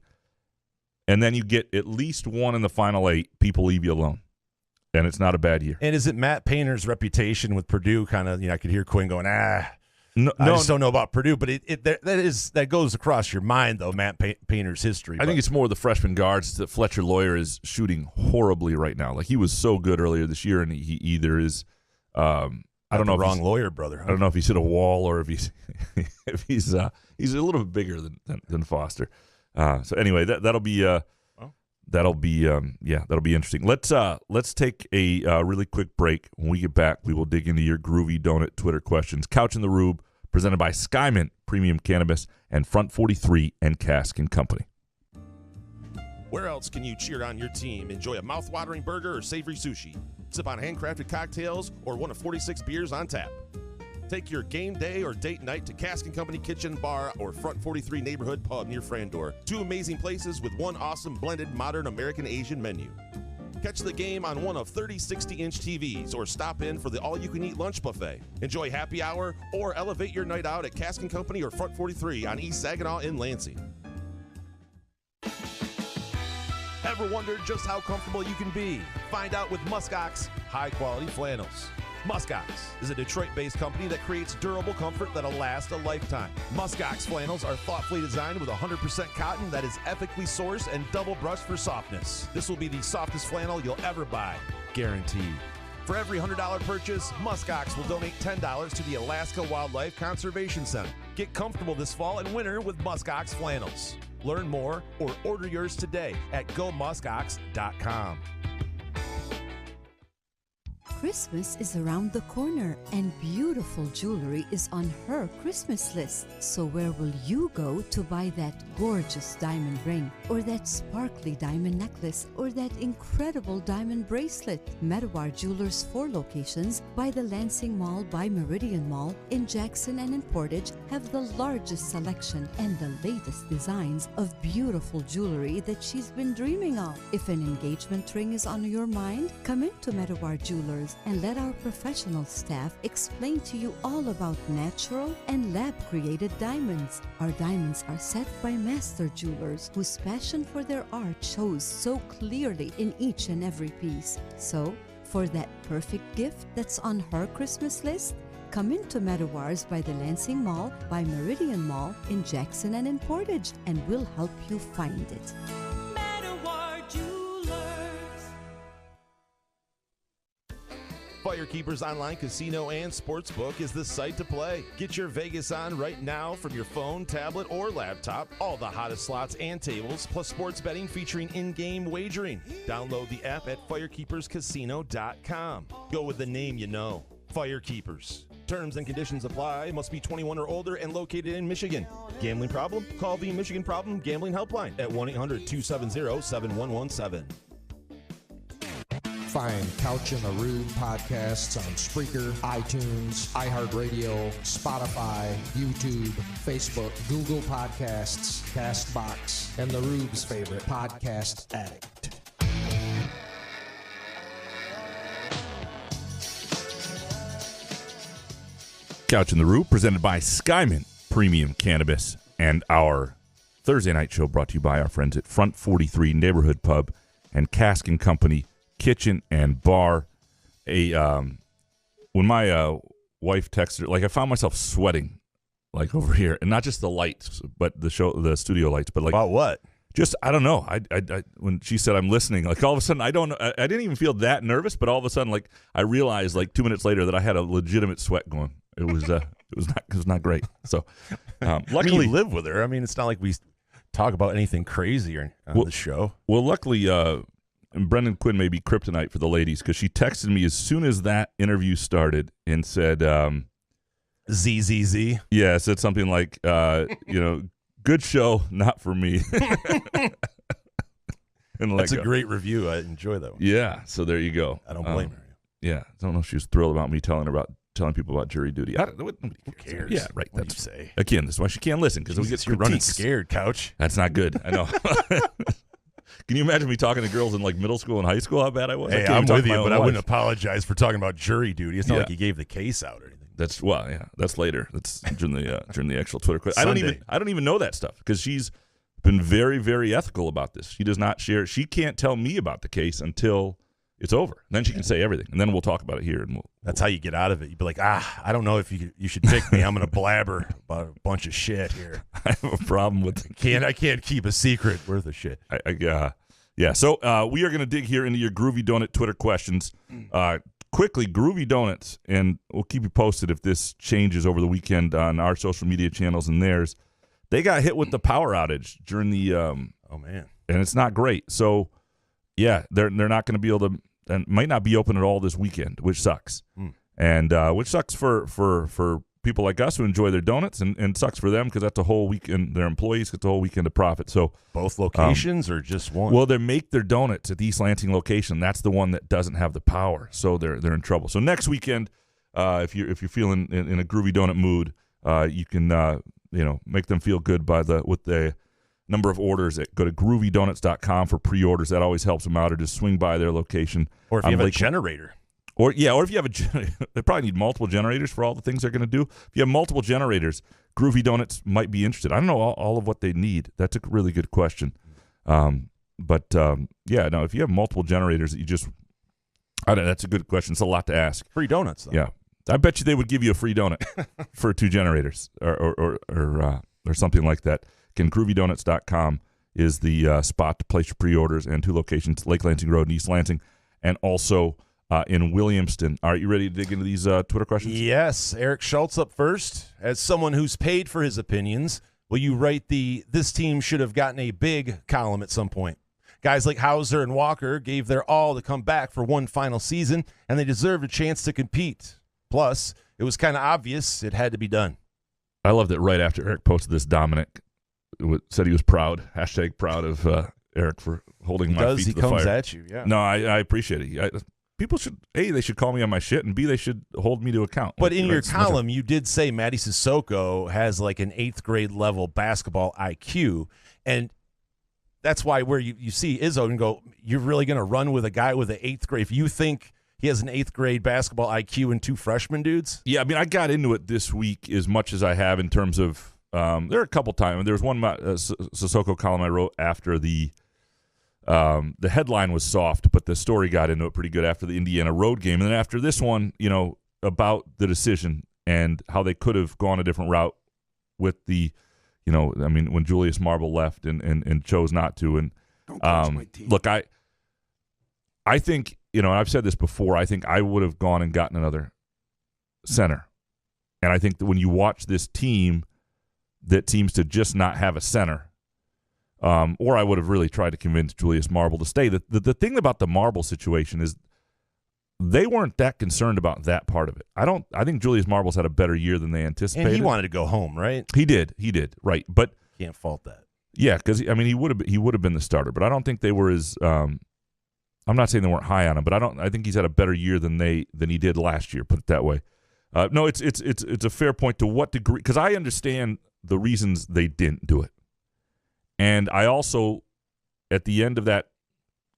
C: and then you get at least 1 in the Final 8. People leave you alone, and it's not a bad year.
D: And is it Matt Painter's reputation with Purdue kind of, I could hear Quinn going,
C: No,
D: I just don't know about Purdue, but that goes across your mind, though, Matt Painter's history.
C: I think it's more the freshman guards that Fletcher Lawyer is shooting horribly right now. Like, he was so good earlier this year, and he either is I don't know if
D: wrong lawyer, brother.
C: I don't know if he's hit a wall or if he's he's a little bit bigger than Foster. So anyway, that'll be interesting. Let's take a really quick break. When we get back, we will dig into your groovy donut Twitter questions. Couch in the Rube, presented by Skymint Premium Cannabis and Front 43 and Cask and Company.
F: Where else can you cheer on your team, enjoy a mouth-watering burger or savory sushi, sip on handcrafted cocktails, or one of 46 beers on tap? Take your game day or date night to Cask and Company Kitchen Bar or Front 43 Neighborhood Pub near Frandor. 2 amazing places with 1 awesome blended modern American Asian menu. Catch the game on one of 30 60-inch TVs or stop in for the all-you-can-eat lunch buffet. Enjoy happy hour or elevate your night out at Cask and Company or Front 43 on East Saginaw in Lansing. Ever wondered just how comfortable you can be? Find out with Muskox high-quality flannels. Muskox is a Detroit-based company that creates durable comfort that'll last a lifetime. Muskox flannels are thoughtfully designed with 100% cotton that is ethically sourced and double brushed for softness. This will be the softest flannel you'll ever buy, guaranteed. For every $100 purchase, Muskox will donate $10 to the Alaska Wildlife Conservation Center. Get comfortable this fall and winter with Muskox flannels. Learn more or order yours today at gomuskox.com.
G: Christmas is around the corner and beautiful jewelry is on her Christmas list. So where will you go to buy that gorgeous diamond ring, or that sparkly diamond necklace, or that incredible diamond bracelet? Medawar Jewelers' 4 locations by the Lansing Mall by Meridian Mall in Jackson and in Portage have the largest selection and the latest designs of beautiful jewelry that she's been dreaming of. If an engagement ring is on your mind, come into Medawar Jewelers and let our professional staff explain to you all about natural and lab-created diamonds. Our diamonds are set by master jewelers whose passion for their art shows so clearly in each and every piece. So, for that perfect gift that's on her Christmas list, come into Medawar's by the Lansing Mall by Meridian Mall in Jackson and in Portage, and we'll help you find it.
F: Firekeepers Online Casino and Sportsbook is the site to play. Get your Vegas on right now from your phone, tablet, or laptop. All the hottest slots and tables, plus sports betting featuring in-game wagering. Download the app at firekeeperscasino.com. Go with the name you know. Firekeepers. Terms and conditions apply. Must be 21 or older and located in Michigan. Gambling problem? Call the Michigan Problem Gambling Helpline at 1-800-270-7117.
A: Find Couch in the Rube podcasts on Spreaker, iTunes, iHeartRadio, Spotify, YouTube, Facebook, Google Podcasts, CastBox, and the Rube's favorite podcast addict.
C: Couch in the Rube, presented by Skyman Premium Cannabis, and our Thursday night show brought to you by our friends at Front 43 Neighborhood Pub and Cask & Company Kitchen and Bar. When my wife texted her, like, I found myself sweating, like, over here, and not just the lights, but the studio lights, but like,
D: about what?
C: Just, I don't know. I when she said I'm listening, like, all of a sudden, I didn't even feel that nervous, but all of a sudden, like, I realized, like, 2 minutes later that I had a legitimate sweat going. It was not great. So, luckily,
D: you live with her. I mean, it's not like we talk about anything crazy on the show.
C: Well, luckily, and Brendan Quinn may be kryptonite for the ladies, because she texted me as soon as that interview started and said,
D: ZZZ.
C: Yeah, said something like, good show, not for me. And
D: that's a great review. I enjoy that one.
C: Yeah, so there you go.
D: I don't blame her.
C: Yeah, I don't know if she was thrilled about me telling people about jury duty.
D: Who cares?
C: Yeah, right.
D: What do you say?
C: Again, that's why she can't listen, because we get
D: you're running
C: critiques.
D: scared, Couch.
C: That's not good. I know. Can you imagine me talking to girls in, like, middle school and high school? How bad I was?
D: Hey, I'm with you, but I wouldn't apologize for talking about jury duty. It's not like you gave the case out or anything.
C: That's that's later. That's during the actual Twitter quiz. I don't even know that stuff, because she's been very, very ethical about this. She does not share. She can't tell me about the case until it's over. Then she can say everything, and then we'll talk about it here. And
D: that's how you get out of it. You'd be like, I don't know if you should pick me. I'm going to blabber about a bunch of shit here.
C: I have a problem with
D: I can't keep a secret worth of shit.
C: Yeah. So we are going to dig here into your Groovy Donut Twitter questions. Quickly, Groovy Donuts, and we'll keep you posted if this changes over the weekend on our social media channels and theirs. They got hit with the power outage during the and it's not great. So yeah, they're not going to be able to, and might not be open at all this weekend, which sucks. And which sucks for people like us who enjoy their donuts, and sucks for them because that's a whole weekend. Their employees get the whole weekend of profit. So
D: both locations or just one?
C: Well, they make their donuts at the East Lansing location. That's the one that doesn't have the power, so they're in trouble. So next weekend, if you're feeling in a groovy donut mood, you can make them feel good with the number of orders. Go to groovydonuts.com for pre-orders. That always helps them out. Or just swing by their location.
D: Or if you have a generator.
C: Or if you have a generator, they probably need multiple generators for all the things they're going to do. If you have multiple generators, Groovy Donuts might be interested. I don't know all of what they need. That's a really good question. If you have multiple generators that that's a good question. It's a lot to ask.
D: Free donuts, though.
C: Yeah. I bet you they would give you a free donut for 2 generators or something like that. Again, groovydonuts.com is the spot to place your pre-orders, and 2 locations, Lake Lansing Road and East Lansing, and also in Williamston. All right, you ready to dig into these Twitter questions?
D: Yes. Eric Schultz up first. As someone who's paid for his opinions, will you write this team should have gotten a big column at some point?
F: Guys like Hauser and Walker gave their all to come back for one final season, and they deserved a chance to compete. Plus, it was kind of obvious it had to be done.
C: I love that right after Eric posted this, Dominic said he was proud, hashtag proud of Eric for holding my feet to the fire.
F: He comes at you, yeah.
C: No, I appreciate it. People should, A, they should call me on my shit, and B, they should hold me to account.
F: But in your column, you did say Matty Sissoko has like an 8th grade level basketball IQ, and that's why where you see Izzo and go, you're really going to run with a guy with an 8th grade. If you think he has an 8th grade basketball IQ and 2 freshman dudes?
C: Yeah, I mean, I got into it this week as much as I have in terms of, there are a couple times. There was one Sissoko column I wrote after the headline was soft, but the story got into it pretty good after the Indiana road game. And then after this one, about the decision and how they could have gone a different route with the, when Julius Marble left and chose not to. And look, I think, I've said this before, I think I would have gone and gotten another center. And I think that when you watch this team that seems to just not have a center, or I would have really tried to convince Julius Marble to stay. The thing about the Marble situation is they weren't that concerned about that part of it. I think Julius Marble's had a better year than they anticipated.
F: And he wanted to go home, right?
C: He did, right. But
F: can't fault that.
C: Yeah, because he would have been the starter, but I don't think they were as I'm not saying they weren't high on him, but I think he's had a better year than he did last year, put it that way. No, it's a fair point. To what degree? Because I understand the reasons they didn't do it. And I also, at the end of that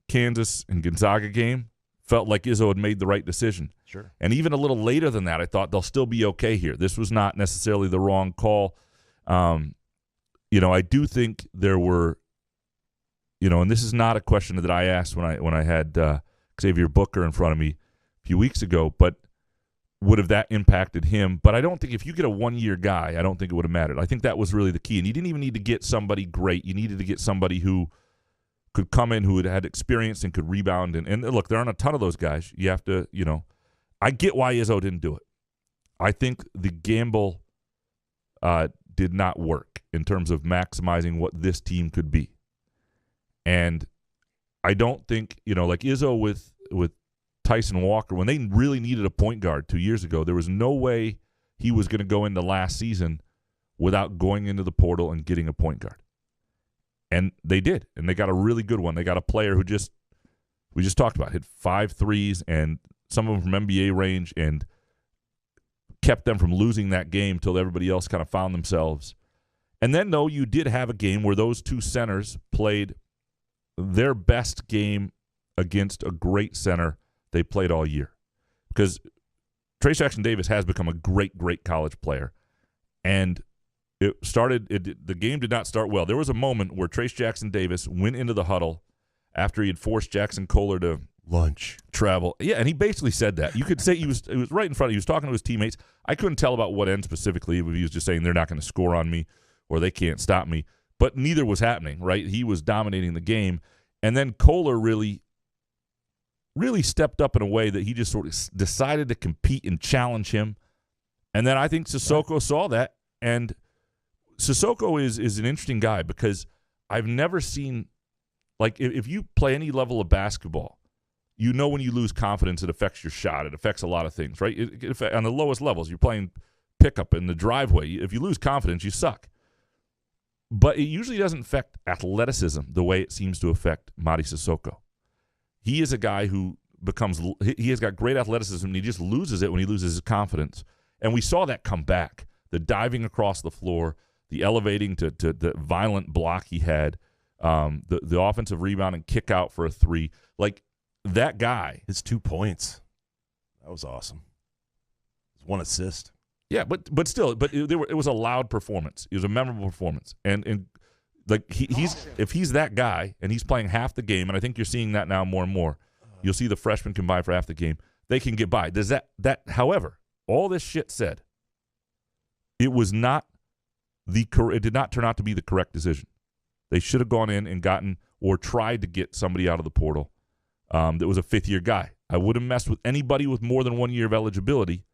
C: Kansas and Gonzaga game, felt like Izzo had made the right decision.
F: Sure.
C: And even a little later than that, I thought they'll still be okay here. This was not necessarily the wrong call. I do think there were, and this is not a question that I asked when I had Xavier Booker in front of me a few weeks ago, but would have that impacted him? But I don't think if you get a one-year guy, I don't think it would have mattered. I think that was really the key. And you didn't even need to get somebody great. You needed to get somebody who could come in, who had experience and could rebound. And look, there aren't a ton of those guys. You have to, I get why Izzo didn't do it. I think the gamble did not work in terms of maximizing what this team could be. And I don't think, like Izzo with Tyson Walker, when they really needed a point guard 2 years ago, there was no way he was going to go into last season without going into the portal and getting a point guard. And they did, and they got a really good one. They got a player who we just talked about, hit 5 threes, and some of them from NBA range, and kept them from losing that game till everybody else kind of found themselves. And then, though, you did have a game where those two centers played their best game against a great center they played all year. Because Trayce Jackson-Davis has become a great, great college player. And the game did not start well. There was a moment where Trayce Jackson-Davis went into the huddle after he had forced Jackson Kohler to
F: lunch
C: travel. Yeah, and he basically said that. You could say it was right in front of him. He was talking to his teammates. I couldn't tell about what end specifically. If he was just saying they're not going to score on me or they can't stop me. But neither was happening, right? He was dominating the game. And then Kohler really stepped up in a way that he just sort of decided to compete and challenge him. And then I think Sissoko saw that. And Sissoko is an interesting guy because I've never seen, like, if you play any level of basketball, when you lose confidence, it affects your shot. It affects a lot of things, right? On the lowest levels, you're playing pickup in the driveway. If you lose confidence, you suck. But it usually doesn't affect athleticism the way it seems to affect Mady Sissoko. He is a guy who he has got great athleticism, and he just loses it when he loses his confidence. And we saw that come back. The diving across the floor, the elevating to the violent block he had, the offensive rebound and kick out for a 3. Like, that guy.
F: His 2 points. That was awesome. 1 assist.
C: Yeah, but still, it was a loud performance. It was a memorable performance. And like if he's that guy and he's playing half the game, and I think you're seeing that now more and more, you'll see the freshmen combine for half the game. They can get by. Does that however, all this shit said, it did not turn out to be the correct decision. They should have gone in and gotten or tried to get somebody out of the portal that was a 5th-year guy. I wouldn't mess with anybody with more than 1 year of eligibility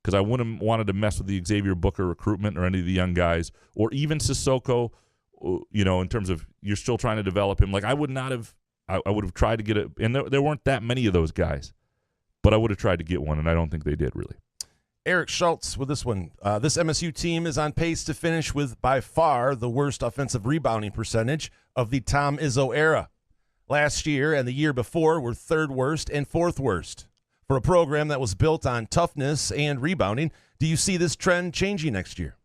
C: because I wouldn't have wanted to mess with the Xavier Booker recruitment or any of the young guys or even Sissoko, in terms of you're still trying to develop him. Like, I would not have I would have tried to get it, and there weren't that many of those guys, but I would have tried to get one, and I don't think they did really.
D: Eric Schultz with this one. This MSU team is on pace to finish with by far the worst offensive rebounding percentage of the Tom Izzo era. Last year and the year before were third worst and fourth worst. For a program that was built on toughness and rebounding, do you see this trend changing next year?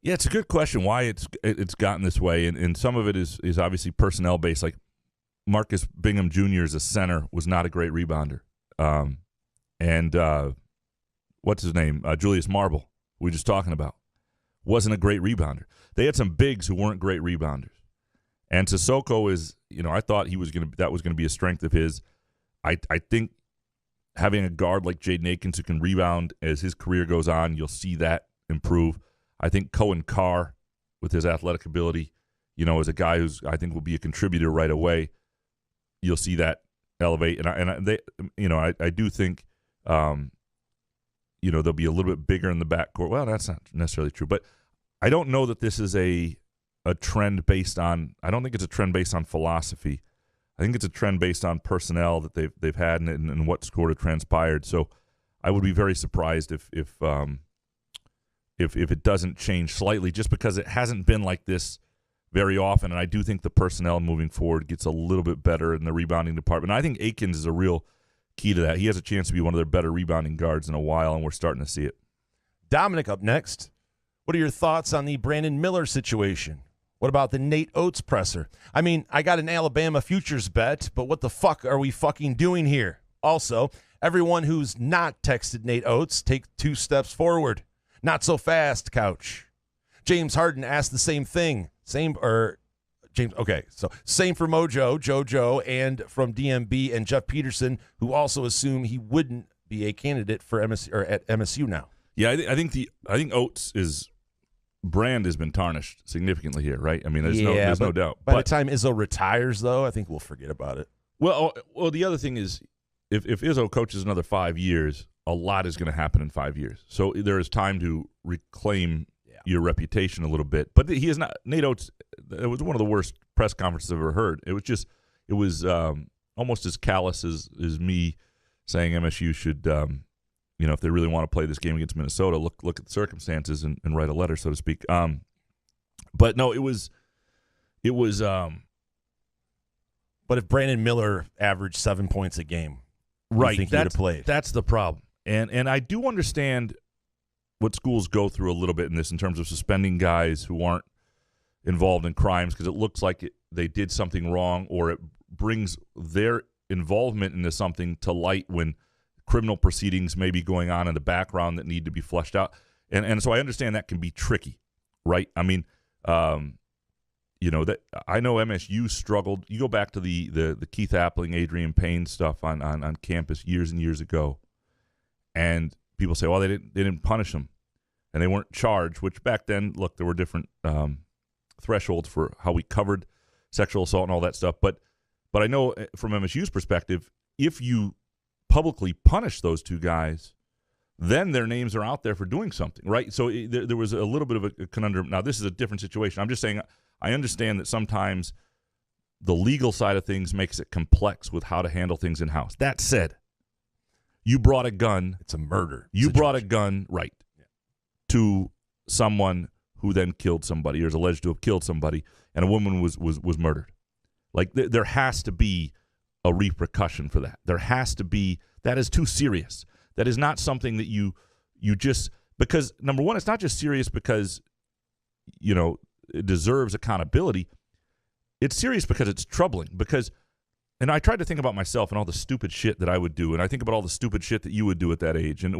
C: Yeah, it's a good question why it's gotten this way, and some of it is obviously personnel based. Like Marcus Bingham Jr. as a center was not a great rebounder, and what's his name, Julius Marble, we were just talking about, wasn't a great rebounder. They had some bigs who weren't great rebounders, and Sissoko is, I thought that was gonna be a strength of his. I think having a guard like Jaden Akins who can rebound as his career goes on, you'll see that improve. I think Cohen Carr, with his athletic ability, is a guy who's I think will be a contributor right away. You'll see that elevate, I do think, they'll be a little bit bigger in the backcourt. Well, that's not necessarily true, but I don't know that this is a trend based on. I don't think it's a trend based on philosophy. I think it's a trend based on personnel that they've had and what sort of transpired. So I would be very surprised if it doesn't change slightly, just because it hasn't been like this very often. And I do think the personnel moving forward gets a little bit better in the rebounding department. I think Akins is a real key to that. He has a chance to be one of their better rebounding guards in a while, and we're starting to see it.
D: Dominic up next. What are your thoughts on the Brandon Miller situation? What about the Nate Oates presser? I mean, I got an Alabama futures bet, but what the fuck are we fucking doing here? Also, everyone who's not texted Nate Oates, take 2 steps forward. Not so fast, Couch. James Harden asked the same thing. Same for Mojo, JoJo, and from DMB and Jeff Peterson, who also assume he wouldn't be a candidate for MSU or at MSU now.
C: Yeah, I think Oates' brand has been tarnished significantly here, right? I mean, there's no doubt.
D: By the time Izzo retires, though, I think we'll forget about it.
C: Well, the other thing is, if Izzo coaches another 5 years, a lot is going to happen in 5 years. So there is time to reclaim your reputation a little bit. But he is not. Nate Oates, it was one of the worst press conferences I've ever heard. It was almost as callous as me saying MSU should, if they really want to play this game against Minnesota, look at the circumstances and write a letter, so to speak. But no, it was.
D: But if Brandon Miller averaged 7 points a game,
C: right,
D: you think he would have played.
C: That's the problem. And I do understand what schools go through a little bit in this in terms of suspending guys who aren't involved in crimes, because it looks like they did something wrong, or it brings their involvement into something to light when criminal proceedings may be going on in the background that need to be fleshed out. And so I understand that can be tricky, right? I mean, that I know MSU struggled. You go back to the Keith Appling, Adrian Payne stuff on campus years and years ago, and people say, well, they didn't punish them, and they weren't charged. Which back then, look, there were different thresholds for how we covered sexual assault and all that stuff. But I know from MSU's perspective, if you publicly punish those two guys, then their names are out there for doing something, right? So there was a little bit of a conundrum. Now, this is a different situation. I'm just saying I understand that sometimes the legal side of things makes it complex with how to handle things in-house. That said, you brought a gun.
D: It's a murder.
C: You brought a gun, right, to someone who then killed somebody or is alleged to have killed somebody, and a woman was murdered. Like, there has to be a repercussion for that. There has to be. That is too serious. That is not something that you just, because, number one, it's not just serious because, it deserves accountability. It's serious because it's troubling. And I tried to think about myself and all the stupid shit that I would do, and I think about all the stupid shit that you would do at that age. And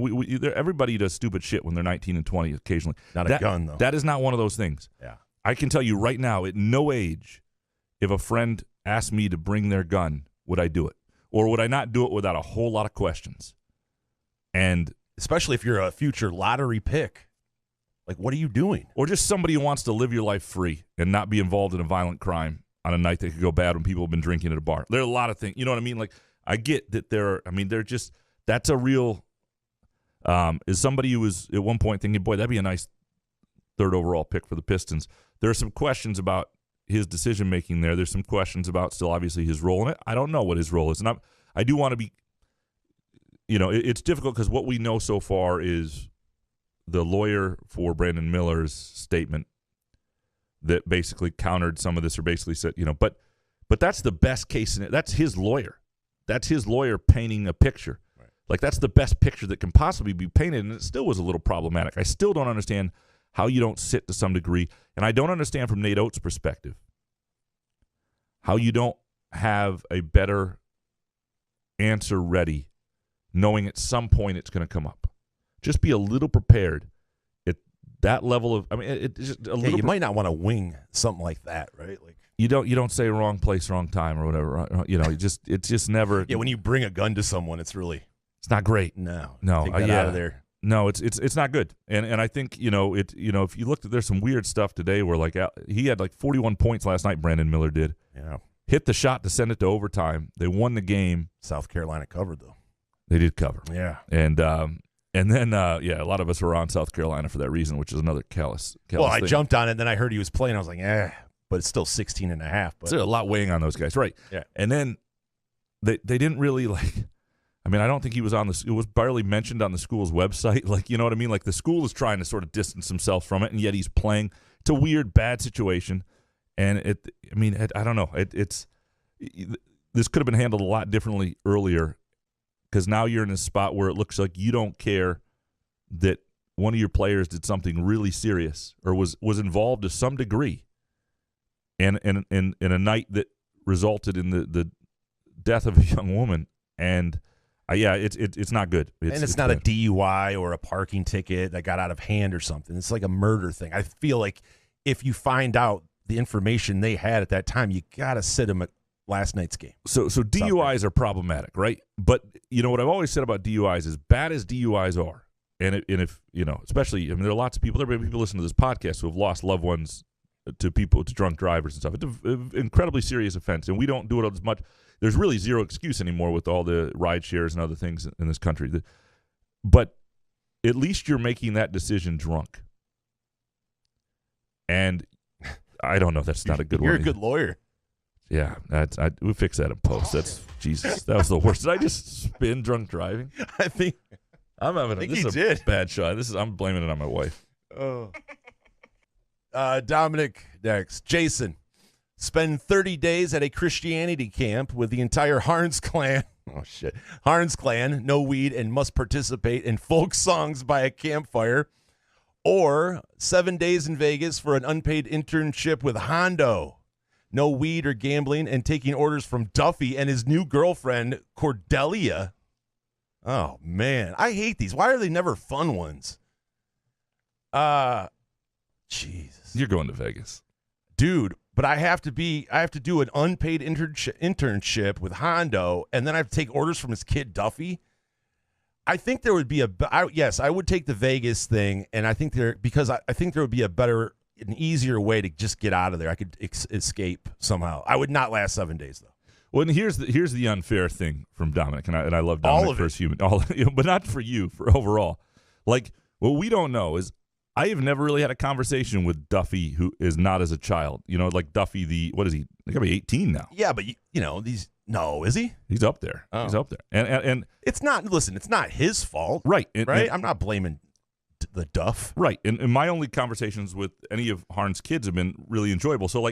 C: everybody does stupid shit when they're 19 and 20 occasionally.
D: Not a gun, though.
C: That is not one of those things.
D: Yeah.
C: I can tell you right now, at no age, if a friend asked me to bring their gun, would I do it? Or would I not do it without a whole lot of questions? And
D: especially if you're a future lottery pick. Like, what are you doing?
C: Or just somebody who wants to live your life free and not be involved in a violent crime on a night that could go bad when people have been drinking at a bar. There are a lot of things. You know what I mean? Like, I get that that's a real, is somebody who was at one point thinking, boy, that'd be a nice third overall pick for the Pistons. There are some questions about his decision making there. There's some questions about still obviously his role in it. I don't know what his role is, and I do want to be. It's difficult because what we know so far is the lawyer for Brandon Miller's statement that basically countered some of this, or basically said, but that's the best case. That's his lawyer. That's his lawyer painting a picture. Right. Like, that's the best picture that can possibly be painted, and it still was a little problematic. I still don't understand how you don't sit to some degree, and I don't understand from Nate Oates' perspective how you don't have a better answer ready, knowing at some point it's going to come up. Just be a little prepared at that level of. I mean, it's just a little.
D: You might not want to wing something like that, right? Like,
C: you don't say wrong place, wrong time, or whatever. It's just never.
D: Yeah, when you bring a gun to someone, it's
C: not great.
D: No,
C: take
D: that out of there.
C: No, it's not good. And I think if you looked at, there's some weird stuff today where like he had like 41 points last night. Brandon Miller did.
D: Yeah,
C: hit the shot to send it to overtime. They won the game.
D: South Carolina covered though.
C: They did cover.
D: Yeah,
C: and then a lot of us were on South Carolina for that reason, which is another callous
D: well, I
C: thing.
D: jumped on it, and then I heard he was playing. I was like, but it's still 16.5. But
C: it's a lot weighing on those guys, right?
D: Yeah.
C: And then they didn't really like. I mean, I don't think he was on it was barely mentioned on the school's website. Like, you know what I mean? Like, the school is trying to sort of distance himself from it, and yet he's playing. It's a weird, bad situation, and I don't know. This could have been handled a lot differently earlier, because now you're in a spot where it looks like you don't care that one of your players did something really serious or was involved to some degree, and in a night that resulted in the death of a young woman. And it's not good.
D: It's not bad. A DUI or a parking ticket that got out of hand or something. It's like a murder thing. I feel like if you find out the information they had at that time, you got to sit them at last night's game.
C: So DUIs are problematic, right? But what I've always said about DUIs, as bad as DUIs are, and if especially, there are lots of people. There are people listening to this podcast who have lost loved ones to drunk drivers and stuff. It's an incredibly serious offense, and we don't do it as much. There's really zero excuse anymore with all the ride shares and other things in this country. But at least you're making that decision drunk. And I don't know. That's not a good one.
D: You're a good lawyer.
C: Yeah, we'll fix that in post. That's Jesus. That was the worst. Did I just spin drunk driving?
D: I think
C: I'm having this is a bad shot. I'm blaming it on my wife.
D: Oh. Dominic next. Jason. Spend 30 days at a Christianity camp with the entire Harns clan. Oh, shit. Harns clan, no weed, and must participate in folk songs by a campfire. Or 7 days in Vegas for an unpaid internship with Hondo. No weed or gambling, and taking orders from Duffy and his new girlfriend, Cordelia. Oh, man. I hate these. Why are they never fun ones? Jesus.
C: You're going to Vegas.
D: Dude. But I have to do an unpaid internship with Hondo, and then I have to take orders from his kid Duffy. I think there would be I would take the Vegas thing, and I think there would be an easier way to just get out of there. I could escape somehow. I would not last 7 days though.
C: Well, and here's the unfair thing from Dominic, and I love Dominic for his human, but not for you, for overall. Like, what we don't know is, I have never really had a conversation with Duffy, who is not as a child. Like Duffy, what is he? He's got to be 18 now.
D: Yeah, but is he?
C: He's up there.
D: Oh.
C: He's up there. And
D: it's not. Listen, it's not his fault,
C: right?
D: Right. I'm not blaming the Duff.
C: Right. And my only conversations with any of Harn's kids have been really enjoyable. So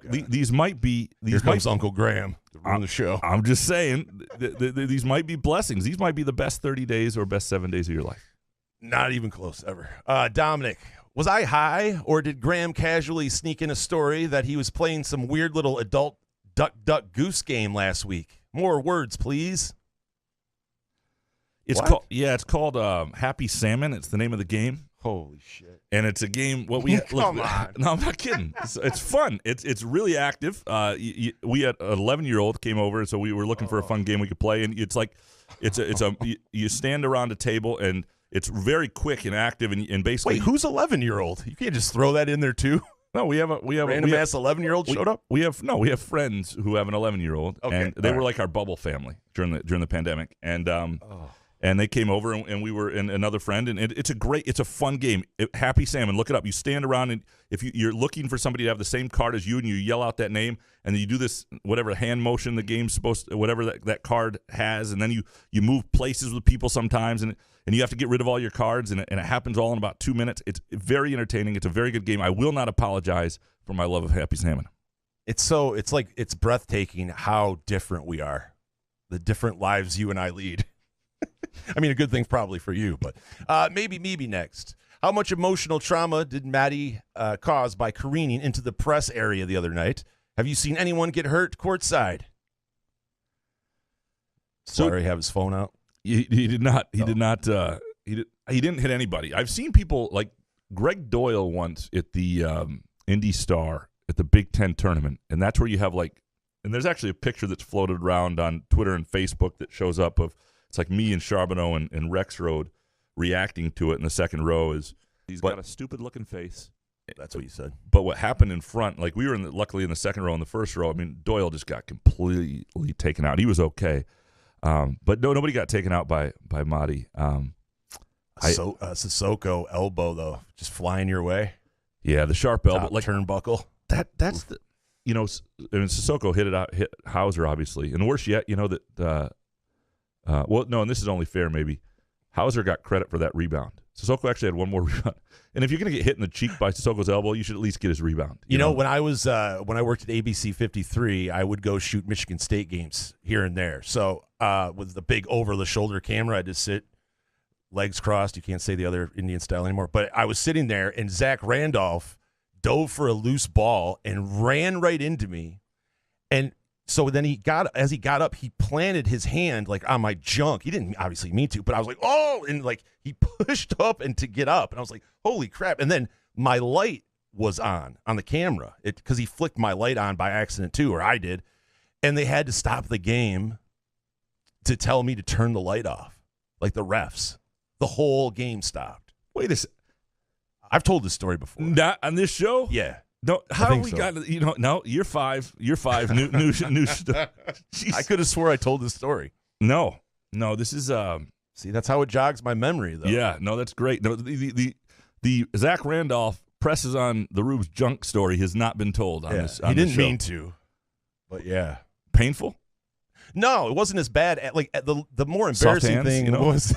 C: these might be.
D: Here comes Uncle Graham to run the show.
C: I'm just saying, these might be blessings. These might be the best 30 days or best 7 days of your life.
D: Not even close, ever. Dominic, was I high, or did Graham casually sneak in a story that he was playing some weird little adult duck goose game last week? More words, please.
C: It's called Happy Salmon. It's the name of the game.
D: Holy shit!
C: And it's a game.
D: Come on. No,
C: I'm not kidding. It's fun. It's really active. We had an 11-year-old came over, so we were looking for a fun game we could play, and it's like you stand around a table and. It's very quick and active, and basically.
D: Wait, who's 11-year-old? You can't just throw that in there too.
C: No, we have
D: random ass 11-year-old showed up.
C: We have friends who have an 11-year-old, and they were like our bubble family during the pandemic. And And they came over, and we were and another friend, and it's a fun game. Happy Salmon, look it up. You stand around, and if you're looking for somebody to have the same card as you, and you yell out that name, and then you do this whatever hand motion the game's supposed to, whatever that card has, and then you move places with people sometimes, and you have to get rid of all your cards, and it happens all in about 2 minutes. It's very entertaining. It's a very good game. I will not apologize for my love of Happy Salmon.
D: It's breathtaking how different we are, the different lives you and I lead. I mean, a good thing probably for you, but maybe next. How much emotional trauma did Maddie cause by careening into the press area the other night? Have you seen anyone get hurt courtside? Sorry, have his phone out.
C: He did not. He did not. He didn't hit anybody. I've seen people like Greg Doyle once at the Indy Star at the Big Ten tournament, and that's where you have and there's actually a picture that's floated around on Twitter and Facebook that shows up of. It's like me and Charbonneau and Rex Road reacting to it in the second row. He's got a stupid-looking face.
D: That's what you said.
C: But what happened in front, like we were luckily in the second row. In the first row, I mean, Doyle just got completely taken out. He was okay. But nobody got taken out by Mahdi.
D: Sissoko elbow, though, just flying your way.
C: Yeah, the sharp elbow.
D: Like turnbuckle.
C: That's the, I mean, Sissoko hit Hauser, obviously. And worse yet, that well, no, and this is only fair maybe. Hauser got credit for that rebound. Sissoko actually had one more rebound. And if you're going to get hit in the cheek by Sissoko's elbow, you should at least get his rebound.
D: You know, when I worked at ABC 53, I would go shoot Michigan State games here and there. So with the big over-the-shoulder camera, I just sit, legs crossed. You can't say the other Indian style anymore. But I was sitting there, and Zach Randolph dove for a loose ball and ran right into me. And so then as he got up, he planted his hand like on my junk. He didn't obviously mean to, but I was like, oh, and like he pushed up and to get up, and I was like, holy crap! And then my light was on the camera because he flicked my light on by accident too, or I did, and they had to stop the game to tell me to turn the light off, like the refs. The whole game stopped.
C: Wait a second.
D: I've told this story before.
C: Not on this show?
D: Yeah.
C: No, how do we got? No, you're five. You're five. New stuff.
D: I could have swore I told this story.
C: No, this is.
D: See, that's how it jogs my memory, though.
C: Yeah, no, that's great. No, the Zach Randolph presses on the Rube's junk story has not been told on this. On
D: he didn't
C: show.
D: mean to, but yeah,
C: painful.
D: No, it wasn't as bad. The more embarrassing thing was.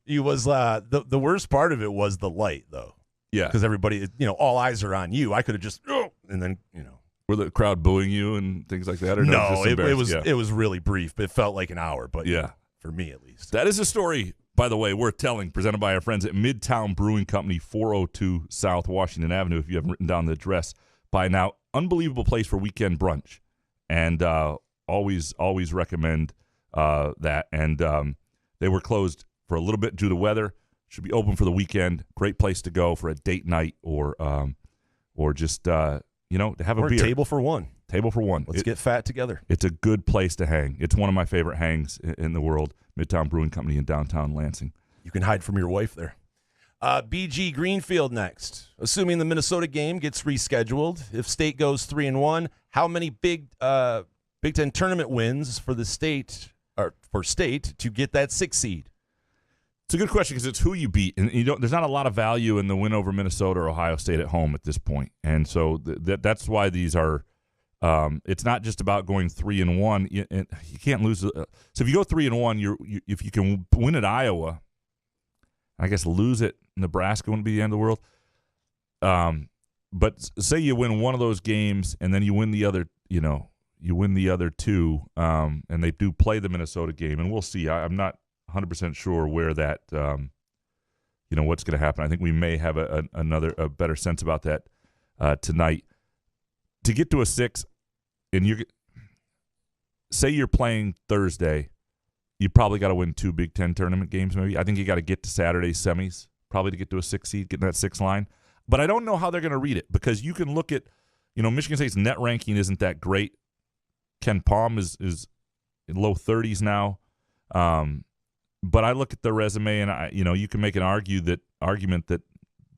D: He was the worst part of it was the light, though.
C: Yeah,
D: because everybody, all eyes are on you. I could have just, and then,
C: were the crowd booing you and things like that? Or
D: no, it was really brief. But it felt like an hour, but
C: yeah,
D: for me at least.
C: That is a story, by the way, worth telling. Presented by our friends at Midtown Brewing Company, 402 South Washington Avenue. If you haven't written down the address by now, unbelievable place for weekend brunch, and always recommend that. And they were closed for a little bit due to weather. Should be open for the weekend. Great place to go for a date night or just to have a beer.
D: Table for one.
C: Table for one.
D: Let's get fat together.
C: It's a good place to hang. It's one of my favorite hangs in the world. Midtown Brewing Company in downtown Lansing.
D: You can hide from your wife there. BG Greenfield next. Assuming the Minnesota game gets rescheduled, if State goes 3-1, how many Big Ten tournament wins for the state or for State to get that 6th seed?
C: It's a good question because it's who you beat, and there's not a lot of value in the win over Minnesota or Ohio State at home at this point, and so that's why these are. It's not just about going 3-1. You can't lose. So if you go 3-1, if you can win at Iowa, I guess lose at Nebraska wouldn't be the end of the world. But say you win one of those games and then you win the other. You win the other two, and they do play the Minnesota game, and we'll see. I'm not 100% sure where that, what's going to happen. I think we may have a better sense about that tonight. To get to a 6, and say you're playing Thursday, you probably got to win 2 Big Ten tournament games. Maybe I think you got to get to Saturday's semis probably to get to a 6 seed, getting that 6 line. But I don't know how they're going to read it because you can look at, Michigan State's net ranking isn't that great. Ken Palm is in low 30s now. But I look at the resume, and you can make an argument that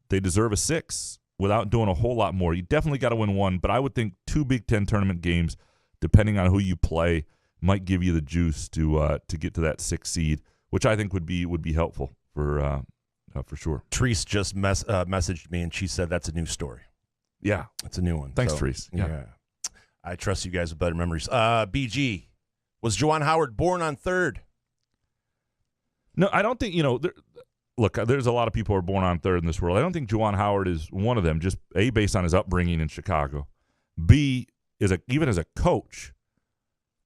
C: they deserve a 6 without doing a whole lot more. You definitely got to win 1, but I would think 2 Big Ten tournament games, depending on who you play, might give you the juice to get to that 6th seed, which I think would be helpful for sure.
D: Treese just messaged me, and she said that's a new story.
C: Yeah,
D: it's a new one.
C: Thanks, Treese.
D: Yeah, I trust you guys with better memories. BG, was Juwan Howard born on 3rd?
C: No, I don't think, look, there's a lot of people who are born on 3rd in this world. I don't think Juwan Howard is one of them, just A, based on his upbringing in Chicago. B, even as a coach,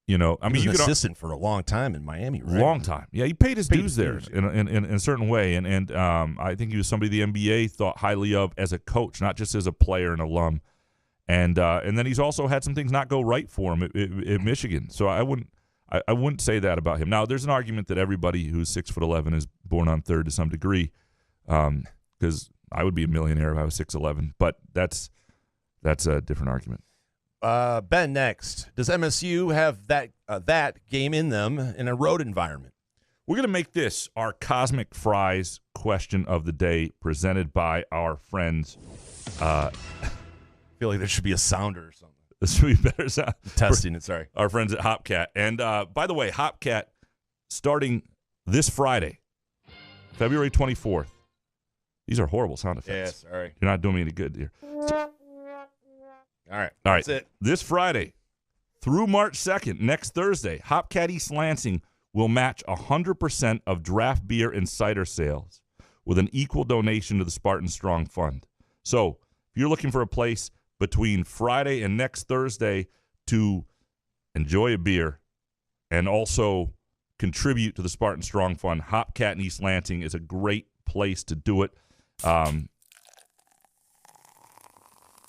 D: he was an assistant for a long time in Miami, right?
C: Long time. Yeah, he paid his dues there in a certain way. And I think he was somebody the NBA thought highly of as a coach, not just as a player and alum. And then he's also had some things not go right for him at Michigan. So I wouldn't say that about him. Now, there's an argument that everybody who's 6'11" is born on 3rd to some degree, because I would be a millionaire if I was 6'11", but that's a different argument.
D: Ben, next. Does MSU have that game in them in a road environment?
C: We're going to make this our Cosmic Fries question of the day, presented by our friends.
D: I feel like there should be a sounder or something.
C: This would be better sound.
D: Testing it, sorry.
C: Our friends at Hopcat. And by the way, Hopcat, starting this Friday, February 24th. These are horrible sound effects.
D: Yeah, sorry.
C: You're not doing me any good here.
D: All right.
C: That's
D: it.
C: This Friday through March 2nd, next Thursday, Hopcat East Lansing will match 100% of draft beer and cider sales with an equal donation to the Spartan Strong Fund. So if you're looking for a place between Friday and next Thursday to enjoy a beer and also contribute to the Spartan Strong Fund, Hopcat in East Lansing is a great place to do it.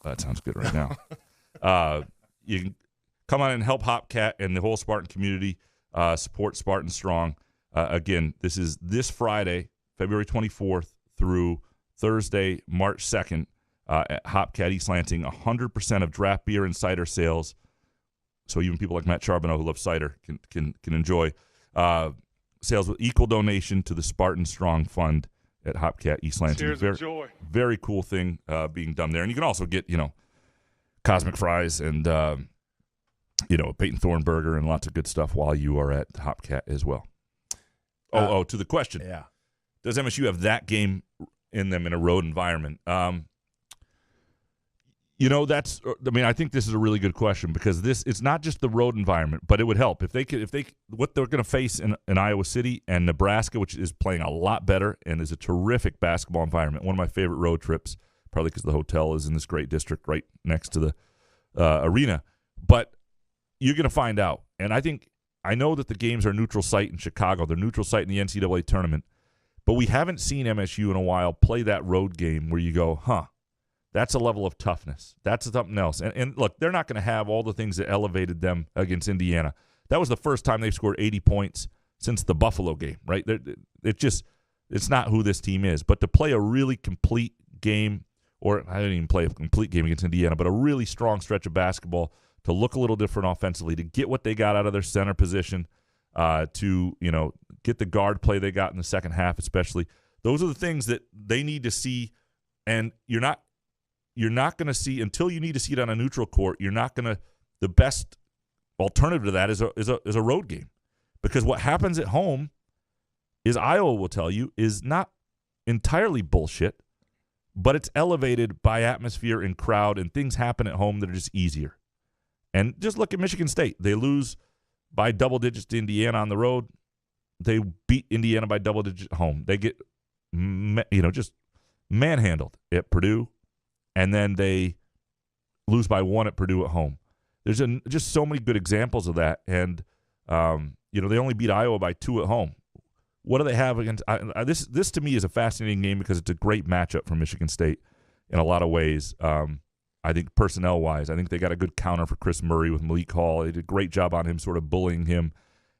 C: That sounds good right now. You can come on and help Hopcat and the whole Spartan community support Spartan Strong. Again, this is this Friday, February 24th through Thursday, March 2nd, at Hopcat East Lansing. 100% of draft beer and cider sales, so even people like Matt Charbonneau who love cider can enjoy sales with equal donation to the Spartan Strong Fund at Hopcat East Lansing. Very cool thing being done there. And you can also get, Cosmic Fries and, Peyton Thornburger and lots of good stuff while you are at Hopcat as well. To the question.
D: Yeah.
C: Does MSU have that game in them in a road environment? I think this is a really good question because it's not just the road environment, but it would help if what they're going to face in Iowa City and Nebraska, which is playing a lot better and is a terrific basketball environment. One of my favorite road trips, probably because the hotel is in this great district right next to the arena. But you're going to find out. And I know that the games are neutral site in Chicago. They're neutral site in the NCAA tournament. But we haven't seen MSU in a while play that road game where you go, that's a level of toughness. That's something else. And look, they're not going to have all the things that elevated them against Indiana. That was the first time they've scored 80 points since the Buffalo game, right? It's not who this team is. But to play a really complete game, or I didn't even play a complete game against Indiana, but a really strong stretch of basketball, to look a little different offensively, to get what they got out of their center position, to get the guard play they got in the second half especially. Those are the things that they need to see, and you're not going to see until you need to see it on a neutral court. You're not going to. The best alternative to that is a road game, because what happens at home is, Iowa will tell you, is not entirely bullshit, but it's elevated by atmosphere and crowd, and things happen at home that are just easier. And just look at Michigan State. They lose by double digits to Indiana on the road. They beat Indiana by double digits at home. They get just manhandled at Purdue. And then they lose by 1 at Purdue at home. There's just so many good examples of that. And, they only beat Iowa by 2 at home. What do they have against this to me is a fascinating game because it's a great matchup for Michigan State in a lot of ways. I think personnel-wise, I think they got a good counter for Chris Murray with Malik Hall. They did a great job on him sort of bullying him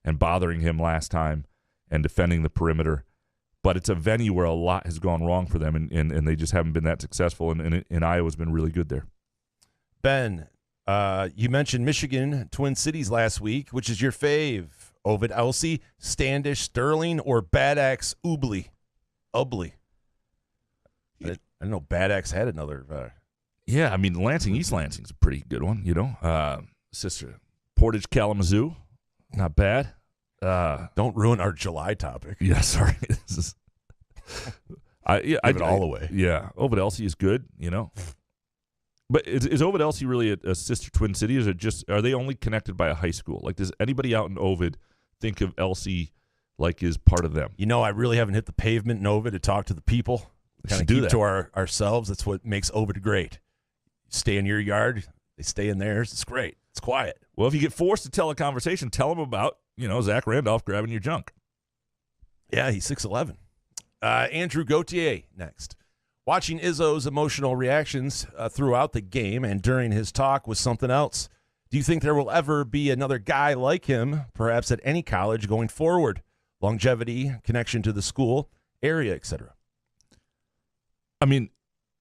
C: and bothering him last time and defending the perimeter. But it's a venue where a lot has gone wrong for them, and they just haven't been that successful, and Iowa's been really good there.
D: Ben, you mentioned Michigan, Twin Cities last week. Which is your fave? Ovid Elsie, Standish, Sterling, or Bad Axe Ubly? I didn't know Bad Axe had another.
C: Yeah, Lansing, East Lansing's a pretty good one, Sister Portage, Kalamazoo. Not bad.
D: Don't ruin our July topic.
C: Yeah, sorry. This is,
D: Give it all away.
C: Yeah, Ovid Elsie is good, But is Ovid Elsie really a sister twin city? Or are they only connected by a high school? Like, does anybody out in Ovid think of Elsie like is part of them?
D: I really haven't hit the pavement in Ovid to talk to the people. Kind of keep to ourselves. That's what makes Ovid great. Stay in your yard. They stay in theirs. It's great. It's quiet.
C: Well, if you get forced to tell a conversation, tell them about, Zach Randolph grabbing your junk.
D: Yeah, he's 6'11". Andrew Gauthier next. Watching Izzo's emotional reactions throughout the game and during his talk was something else. Do you think there will ever be another guy like him, perhaps at any college going forward? Longevity, connection to the school, area, etc.
C: I mean,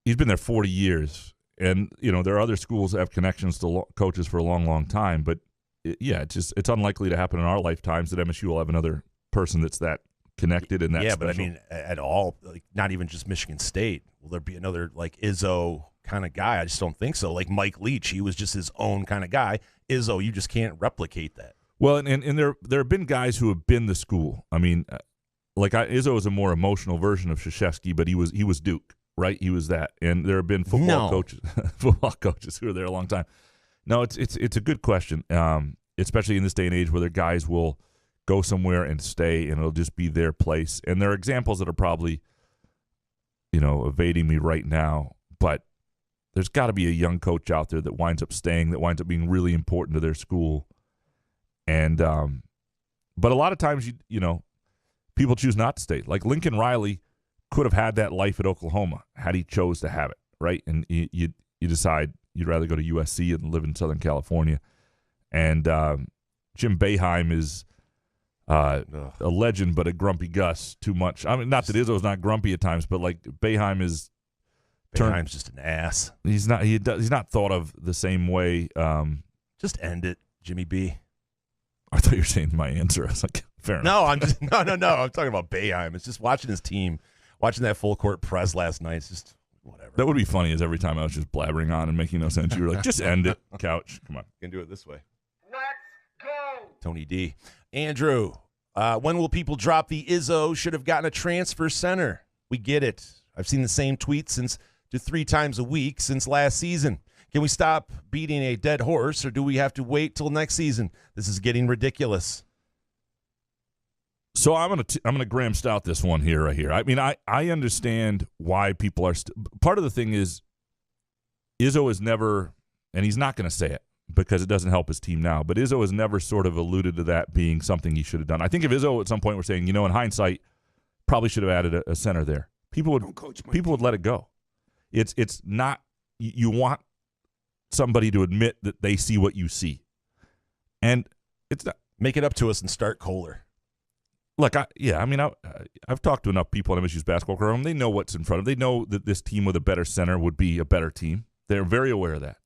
C: he's been there 40 years, and, there are other schools that have connections to coaches for a long, long time, but, it's unlikely to happen in our lifetimes that MSU will have another person that's that connected and that special.
D: But I mean, at all, like, not even just Michigan State. Will there be another, like, Izzo kind of guy? I just don't think so. Like Mike Leach, he was just his own kind of guy. Izzo, you just can't replicate that.
C: Well, and there have been guys who have been the school. I mean, Izzo is a more emotional version of Krzyzewski, but he was Duke, right? He was that. And there have been football coaches who are there a long time. No, it's a good question, especially in this day and age where there are guys will go somewhere and stay, and it'll just be their place. And there are examples that are probably, evading me right now, but there's got to be a young coach out there that winds up staying, that winds up being really important to their school. And but a lot of times, people choose not to stay. Like Lincoln Riley could have had that life at Oklahoma had he chose to have it, right? And you decide you'd rather go to USC and live in Southern California. And Jim Boeheim is a legend, but a grumpy Gus too much. I mean, not that Izzo's not grumpy at times, but like Boeheim's
D: just an ass.
C: He's not thought of the same way.
D: Just end it, Jimmy B.
C: I thought you were saying my answer. I was like, fair enough.
D: No, I'm just no. I'm talking about Boeheim. It's just watching his team, watching that full court press last night. It's just whatever.
C: That would be funny. Is every time I was just blabbering on and making no sense, you were like, just end it, couch. Come on,
D: you can do it this way. Let's go, Tony D. Andrew, when will people drop the Izzo should have gotten a transfer center? We get it. I've seen the same tweet to 3 times a week since last season. Can we stop beating a dead horse, or do we have to wait till next season? This is getting ridiculous.
C: So I'm gonna Graham Stout this one here right here. I mean, I understand why people are part of the thing is Izzo is never, and he's not going to say it because it doesn't help his team now, but Izzo has never sort of alluded to that being something he should have done. I think if Izzo at some point were saying, in hindsight, probably should have added a center there, people would let it go. It's not, you want somebody to admit that they see what you see. And it's not.
D: Make it up to us and start Kohler.
C: Look, I've talked to enough people in MSU's basketball program. They know what's in front of them. They know that this team with a better center would be a better team. They're very aware of that.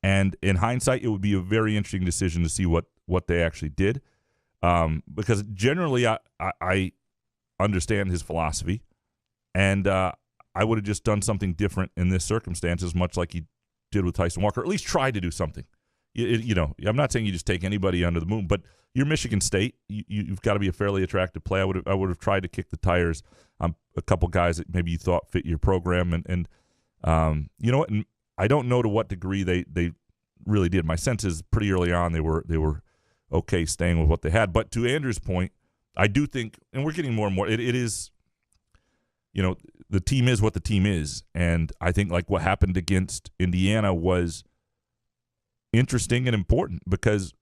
C: And in hindsight, it would be a very interesting decision to see what they actually did. Because generally, I understand his philosophy. And I would have just done something different in this circumstances, much like he did with Tyson Walker, or at least tried to do something. I'm not saying you just take anybody under the moon, but you're Michigan State. You've got to be a fairly attractive play. I would have tried to kick the tires on a couple guys that maybe you thought fit your program, and you know what? And I don't know to what degree they really did. My sense is pretty early on they were okay staying with what they had. But to Andrew's point, I do think, and we're getting more and more. It is, the team is what the team is, and I think like what happened against Indiana was interesting and important because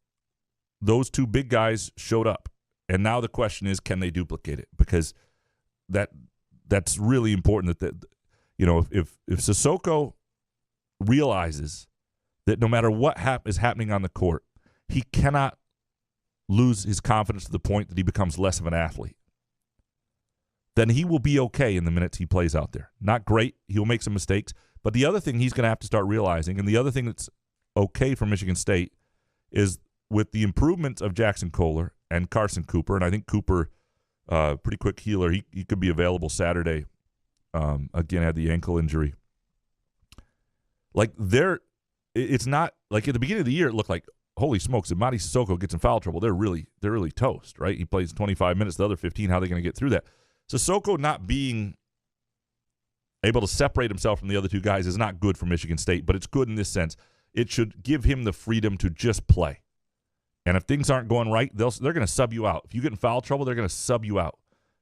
C: those 2 big guys showed up, and now the question is, can they duplicate it? Because that's really important. That if Sissoko realizes that no matter what is happening on the court, he cannot lose his confidence to the point that he becomes less of an athlete, then he will be okay in the minutes he plays out there. Not great. He'll make some mistakes. But the other thing he's going to have to start realizing, and the other thing that's okay for Michigan State, is with the improvements of Jackson Kohler and Carson Cooper, and I think Cooper, pretty quick healer, he could be available Saturday. Again, had the ankle injury. Like it's not like at the beginning of the year, it looked like, holy smokes, if Mady Sissoko gets in foul trouble, they're really toast, right? He plays 25 minutes, the other 15, how are they going to get through that? Sissoko not being able to separate himself from the other two guys is not good for Michigan State, but it's good in this sense. It should give him the freedom to just play. And if things aren't going right, they're going to sub you out. If you get in foul trouble, they're going to sub you out.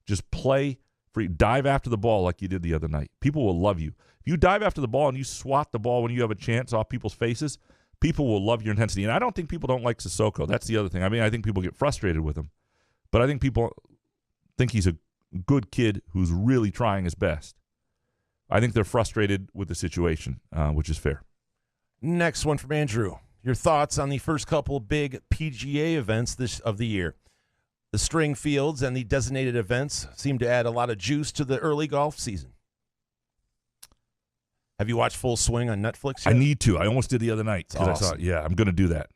C: Just play free. Dive after the ball like you did the other night. People will love you. If you dive after the ball and you swat the ball when you have a chance off people's faces, people will love your intensity. And I don't think people don't like Sissoko. That's the other thing. I mean, I think people get frustrated with him. But I think people think he's a good kid who's really trying his best. I think they're frustrated with the situation, which is fair.
D: Next one from Andrew. Your thoughts on the first couple big PGA events of the year. The string fields and the designated events seem to add a lot of juice to the early golf season. Have you watched Full Swing on Netflix yet?
C: I need to. I almost did the other night.
D: It's awesome.
C: I'm going to do that.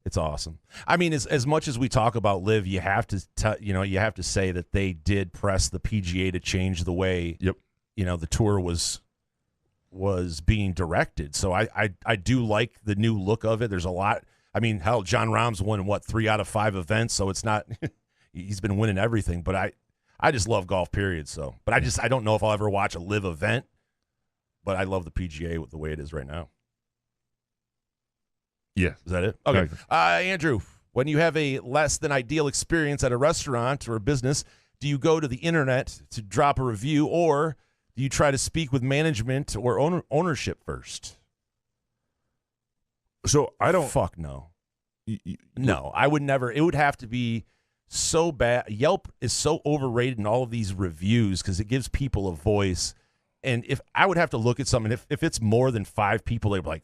D: It's awesome. I mean, as much as we talk about LIV, you have to you have to say that they did press the PGA to change the way the tour was being directed. So I do like the new look of it. There's a lot. I mean, hell, Jon Rahm's won 3 out of 5 events, so it's not he's been winning everything. But I just love golf, period. So, but I don't know if I'll ever watch a LIV event. But I love the PGA with the way it is right now.
C: Yeah.
D: Is that it? Okay. Andrew, when you have a less than ideal experience at a restaurant or a business, do you go to the internet to drop a review, or do you try to speak with management or ownership first?
C: So I don't.
D: Fuck no. No, I would never. It would have to be so bad. Yelp is so overrated in all of these reviews because it gives people a voice. And if I would have to look at something, if it's more than 5 people, they're like,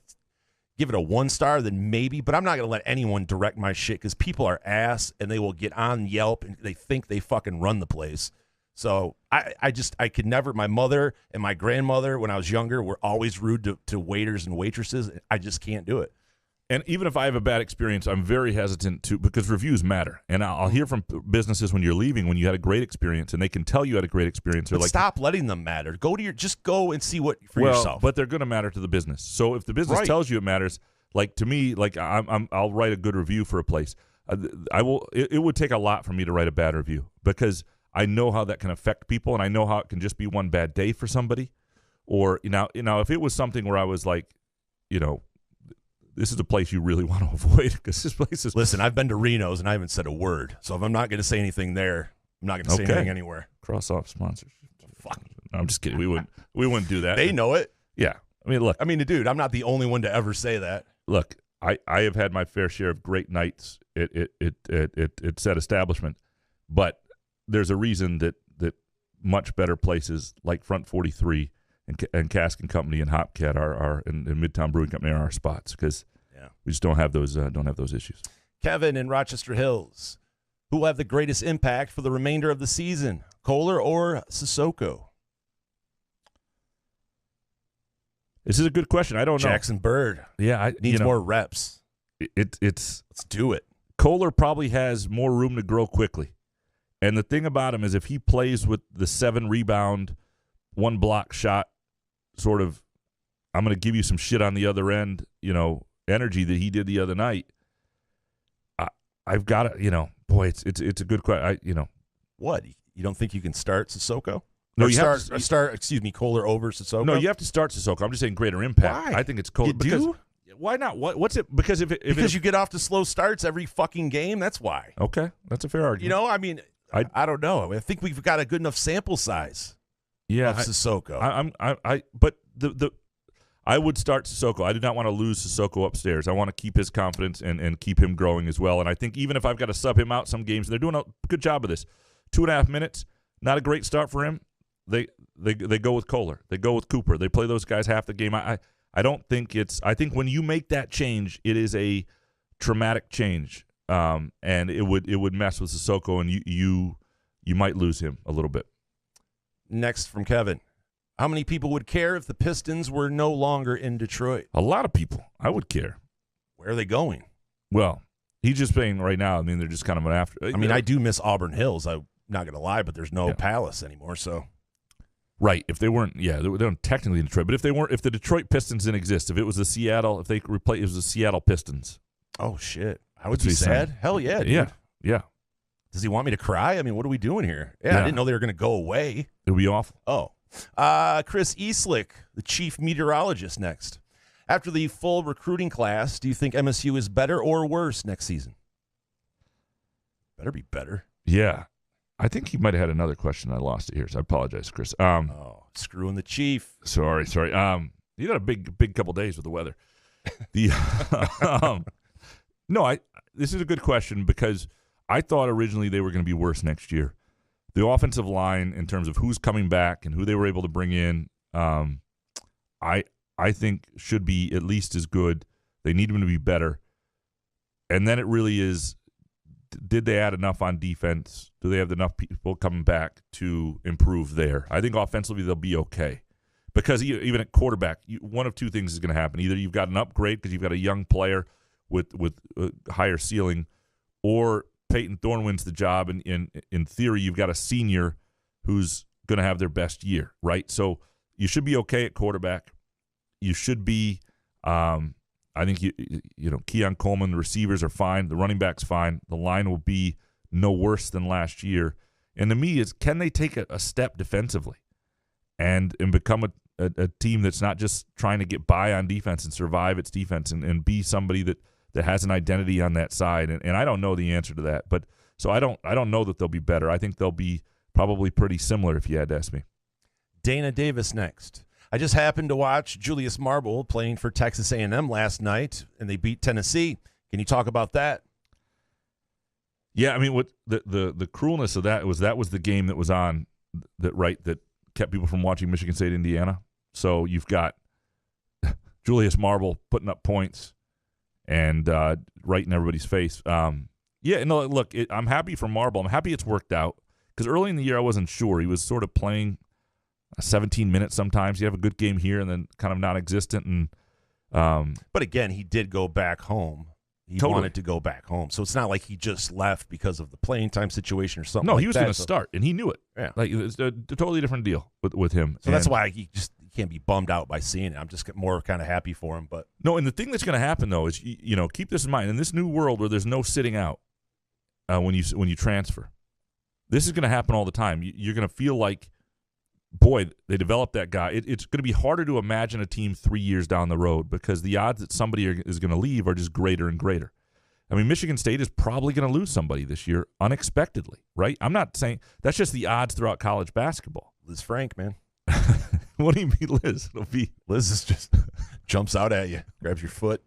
D: give it a 1 star, then maybe. But I'm not going to let anyone direct my shit because people are ass and they will get on Yelp and they think they fucking run the place. So I could never. My mother and my grandmother, when I was younger, were always rude to waiters and waitresses. I just can't do it.
C: And even if I have a bad experience, I'm very hesitant to, because reviews matter. And I'll hear from businesses when you're leaving, when you had a great experience, and they can tell you had a great experience. They're like,
D: stop letting them matter. Just go and see what for yourself.
C: But they're going to matter to the business. So if the business tells you it matters, like to me, like I'll write a good review for a place. It would take a lot for me to write a bad review because I know how that can affect people, and I know how it can just be one bad day for somebody. Or if it was something where I was like, this is a place you really want to avoid because this place is.
D: Listen, I've been to Reno's and I haven't said a word. So if I'm not going to say anything there, I'm not going to say anything anywhere.
C: Cross off sponsors. Fuck. No, I'm just kidding. We wouldn't do that.
D: They know it.
C: Yeah. I mean, look.
D: Dude, I'm not the only one to ever say that.
C: Look, I have had my fair share of great nights at said establishment, but there's a reason that much better places like Front 43 and Cask and Company and Hopcat are and Midtown Brewing Company are our spots because we just don't have those issues.
D: Kevin in Rochester Hills, who will have the greatest impact for the remainder of the season, Kohler or Sissoko?
C: This is a good question. I don't know.
D: Jackson Bird.
C: Yeah,
D: needs more reps.
C: Let's
D: do it.
C: Kohler probably has more room to grow quickly, and the thing about him is if he plays with the 7 rebound, 1 block shot sort of, I'm going to give you some shit on the other end, energy that he did the other night. I've got to, boy, it's a good question.
D: What? You don't think you can start Sissoko?
C: No, you
D: have to start. Excuse me, Kohler over Sissoko.
C: No, you have to start Sissoko. I'm just saying greater impact.
D: Why?
C: I think it's Kohler.
D: You do?
C: Why not? What's it? Because
D: you get off to slow starts every fucking game. That's why.
C: Okay, that's a fair argument.
D: I don't know. I think we've got a good enough sample size.
C: Yeah,
D: of Sissoko.
C: But I would start Sissoko. I do not want to lose Sissoko upstairs. I want to keep his confidence and keep him growing as well. And I think even if I've got to sub him out some games, they're doing a good job of this. 2.5 minutes, not a great start for him. They go with Kohler. They go with Cooper. They play those guys half the game. I don't think it's. I think when you make that change, it is a traumatic change, and it would mess with Sissoko, and you might lose him a little bit.
D: Next from Kevin. How many people would care if the Pistons were no longer in Detroit?
C: A lot of people. I would care.
D: Where are they going?
C: Well, he's just paying right now. I mean, they're just kind of an after.
D: I do miss Auburn Hills. I'm not going to lie, but there's no Palace anymore. So,
C: right. If they weren't, they weren't technically in Detroit. But if the Detroit Pistons didn't exist, if it was the Seattle, if they replaced, it was the Seattle Pistons.
D: Oh, shit. I would
C: That's
D: be
C: what he's
D: sad.
C: saying.
D: Hell yeah, dude.
C: Yeah.
D: Does he want me to cry? I mean, what are we doing here? Yeah, I didn't know they were going to go away.
C: It would be awful.
D: Oh. Chris Eastlick, the chief meteorologist, next. After the full recruiting class, do you think MSU is better or worse next season? Better be better.
C: Yeah. I think he might have had another question. I lost it here, so I apologize, Chris.
D: Screwing the chief.
C: Sorry. You had a big couple days with the weather. This is a good question because I thought originally they were going to be worse next year. The offensive line, in terms of who's coming back and who they were able to bring in, I think should be at least as good. They need them to be better. And then it really is, did they add enough on defense? Do they have enough people coming back to improve there? I think offensively they'll be okay. Because even at quarterback, one of two things is going to happen. Either you've got an upgrade because you've got a young player with a higher ceiling, or Peyton Thorne wins the job, and in theory, you've got a senior who's going to have their best year, right? So you should be okay at quarterback. You should be, I think, Keon Coleman, the receivers are fine. The running back's fine. The line will be no worse than last year. And to me, can they take a step defensively and become a team that's not just trying to get by on defense and survive its defense and be somebody that has an identity on that side, and I don't know the answer to that. But so I don't know that they'll be better. I think they'll be probably pretty similar if you had to ask me.
D: Dana Davis next. I just happened to watch Julius Marble playing for Texas A&M last night, and they beat Tennessee. Can you talk about that?
C: Yeah, I mean, what the cruelness of that was the game that was on that kept people from watching Michigan State, Indiana. So you've got Julius Marble putting up points and right in everybody's face. I'm happy for Marble. I'm happy it's worked out because early in the year I wasn't sure. He was sort of playing 17 minutes sometimes. You have a good game here and then kind of non-existent. And
D: but again, he did go back home. He wanted to go back home. So it's not like he just left because of the playing time situation or something.
C: No,
D: like
C: he was going to start, and he knew it.
D: Yeah.
C: Like, it's a totally different deal with him.
D: So that's why he can't be bummed out by seeing it. I'm just more kind of happy for him. But
C: no, and the thing that's going to happen, though, is, keep this in mind. In this new world where there's no sitting out when you transfer, this is going to happen all the time. You're going to feel like, boy, they developed that guy. It's going to be harder to imagine a team 3 years down the road because the odds that somebody is going to leave are just greater and greater. I mean, Michigan State is probably going to lose somebody this year unexpectedly, right? I'm not saying that's just the odds throughout college basketball.
D: Liz Frank, man.
C: What do you mean, Liz?
D: Liz is just jumps out at you, grabs your foot.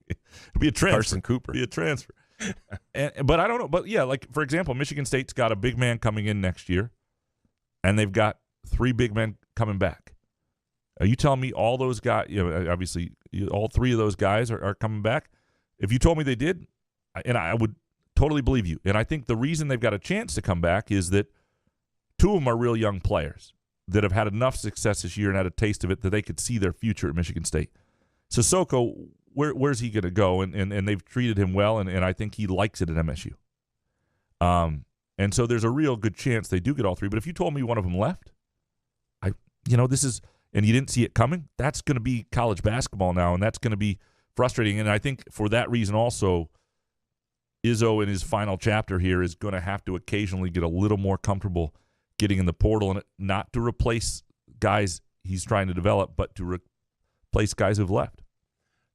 C: It'll be a transfer.
D: Carson Cooper.
C: Be a transfer. But I don't know. But yeah, like for example, Michigan State's got a big man coming in next year, and they've got 3 big men coming back. Are you telling me all those guys? Obviously, all 3 of those guys are coming back. If you told me they did, and I would totally believe you. And I think the reason they've got a chance to come back is that 2 of them are real young players that have had enough success this year and had a taste of it that they could see their future at Michigan State. Sissoko, where's he going to go? And they've treated him well, and I think he likes it at MSU. And so there's a real good chance they do get all 3. But if you told me one of them left, this is, and you didn't see it coming, that's going to be college basketball now, and that's going to be frustrating. And I think for that reason also, Izzo in his final chapter here is going to have to occasionally get a little more comfortable getting in the portal, and not to replace guys he's trying to develop, but to replace guys who've left.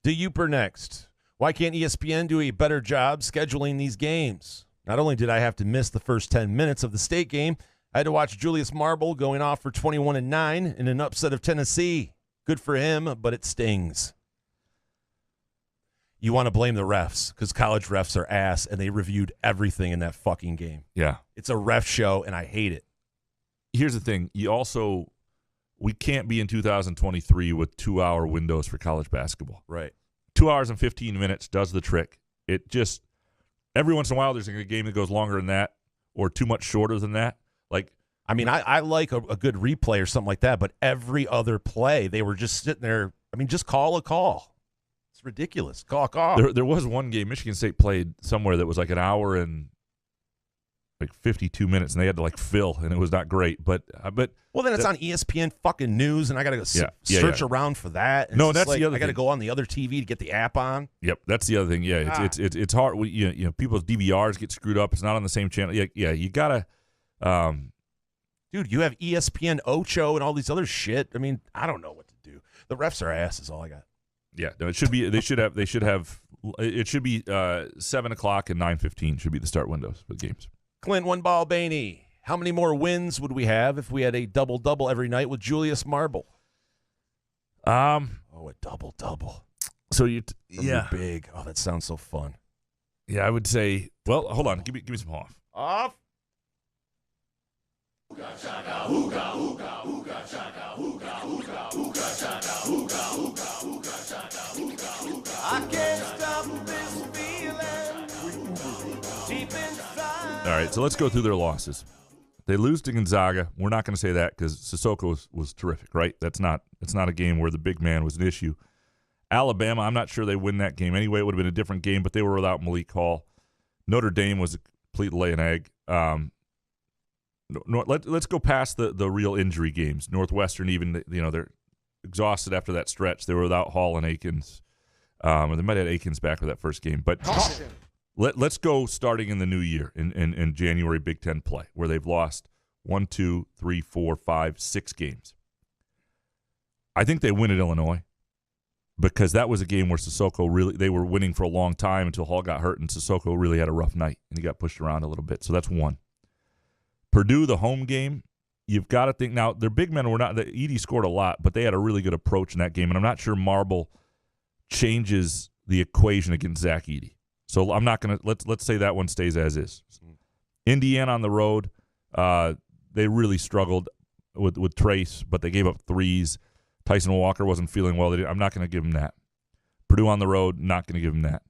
D: DeUper next. Why can't ESPN do a better job scheduling these games? Not only did I have to miss the first 10 minutes of the State game, I had to watch Julius Marble going off for 21-9 in an upset of Tennessee. Good for him, but it stings. You want to blame the refs because college refs are ass, and they reviewed everything in that fucking game.
C: Yeah.
D: It's a ref show, and I hate it.
C: Here's the thing. We can't be in 2023 with 2-hour windows for college basketball.
D: Right.
C: 2 hours and 15 minutes does the trick. It just, every once in a while, there's a game that goes longer than that or too much shorter than that. Like,
D: I mean, I like a good replay or something like that, but every other play, they were just sitting there. I mean, just call a call. It's ridiculous. Call a call.
C: There was one game Michigan State played somewhere that was like an hour and like 52 minutes, and they had to like fill, and it was not great. But
D: well, then it's on ESPN fucking news, and I got to go search around for that. And
C: no, that's the other.
D: I got to go on the other TV to get the app on.
C: Yep, that's the other thing. Yeah, it's hard. You know, people's DVRs get screwed up. It's not on the same channel. Yeah, you gotta.
D: Dude, you have ESPN Ocho and all these other shit. I mean, I don't know what to do. The refs are ass is all I got.
C: Yeah, no, it should be. They should have. It should be 7 o'clock and 9:15 should be the start windows for the games.
D: Clint One Ball Baney. How many more wins would we have if we had a double-double every night with Julius Marble? A double-double.
C: So
D: big. Oh, that sounds so fun.
C: Yeah, I would say. Well, hold on. Give me some off.
D: Off.
F: I can't stop this feeling deep inside.
C: All right, so let's go through their losses. They lose to Gonzaga. We're not going to say that because Sissoko was terrific, right? It's not a game where the big man was an issue. Alabama, I'm not sure they win that game anyway. It would have been a different game, but they were without Malik Hall. Notre Dame was a complete lay an egg. Let's go past the real injury games. Northwestern, even they're exhausted after that stretch. They were without Hall and Akins. Or they might have had Akins back for that first game. But let's go starting in the new year in January Big Ten play, where they've lost 1, 2, 3, 4, 5, 6 games. I think they win at Illinois because that was a game where Sissoko they were winning for a long time until Hall got hurt, and Sissoko really had a rough night, and he got pushed around a little bit. So that's one. Purdue, the home game, you've got to think now. Their big men were not. Edey scored a lot, but they had a really good approach in that game, and I'm not sure Marble changes the equation against Zach Edey. So I'm not going to let's say that one stays as is. Indiana on the road, they really struggled with Trace, but they gave up threes. Tyson Walker wasn't feeling well. I'm not going to give him that. Purdue on the road, not going to give him that.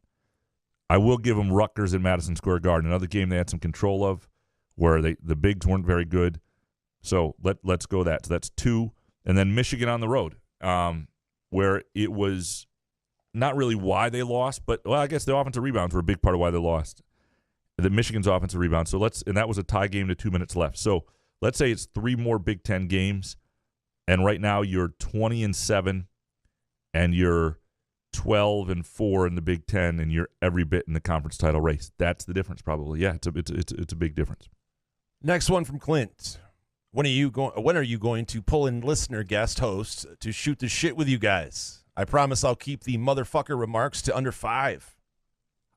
C: I will give them Rutgers at Madison Square Garden, another game they had some control of, where the bigs weren't very good. So let's go that. So that's 2. And then Michigan on the road, where it was not really why they lost, but, well, I guess the offensive rebounds were a big part of why they lost. The Michigan's offensive rebound. So and that was a tie game to 2 minutes left. So let's say it's 3 more Big Ten games, and right now you're 20-7, and you're 12-4 in the Big Ten, and you're every bit in the conference title race. That's the difference, probably. Yeah, it's a big difference.
D: Next one from Clint. When are you going to pull in listener guest hosts to shoot the shit with you guys? I promise I'll keep the motherfucker remarks to under 5.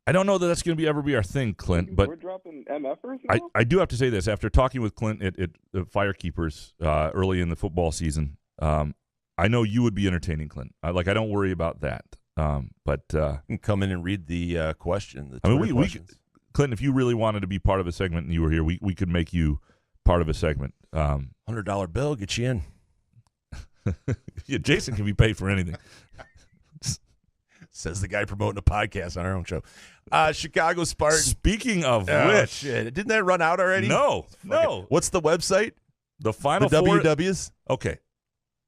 C: I don't know that that's going to ever be our thing, Clint, but
H: we're dropping MFers now?
C: I do have to say this. After talking with Clint at the Firekeepers early in the football season, I know you would be entertaining, Clint. I don't worry about that. But
D: you can come in and read the question.
C: Clint, if you really wanted to be part of a segment and you were here, we could make you part of a segment.
D: $100 bill, get you in.
C: Yeah, Jason can be paid for anything.
D: Says the guy promoting a podcast on our own show. Chicago Spartan.
C: Speaking of which,
D: shit, didn't that run out already?
C: No.
D: What's the website?
C: The Final
D: the
C: Four.
D: WWs?
C: Okay.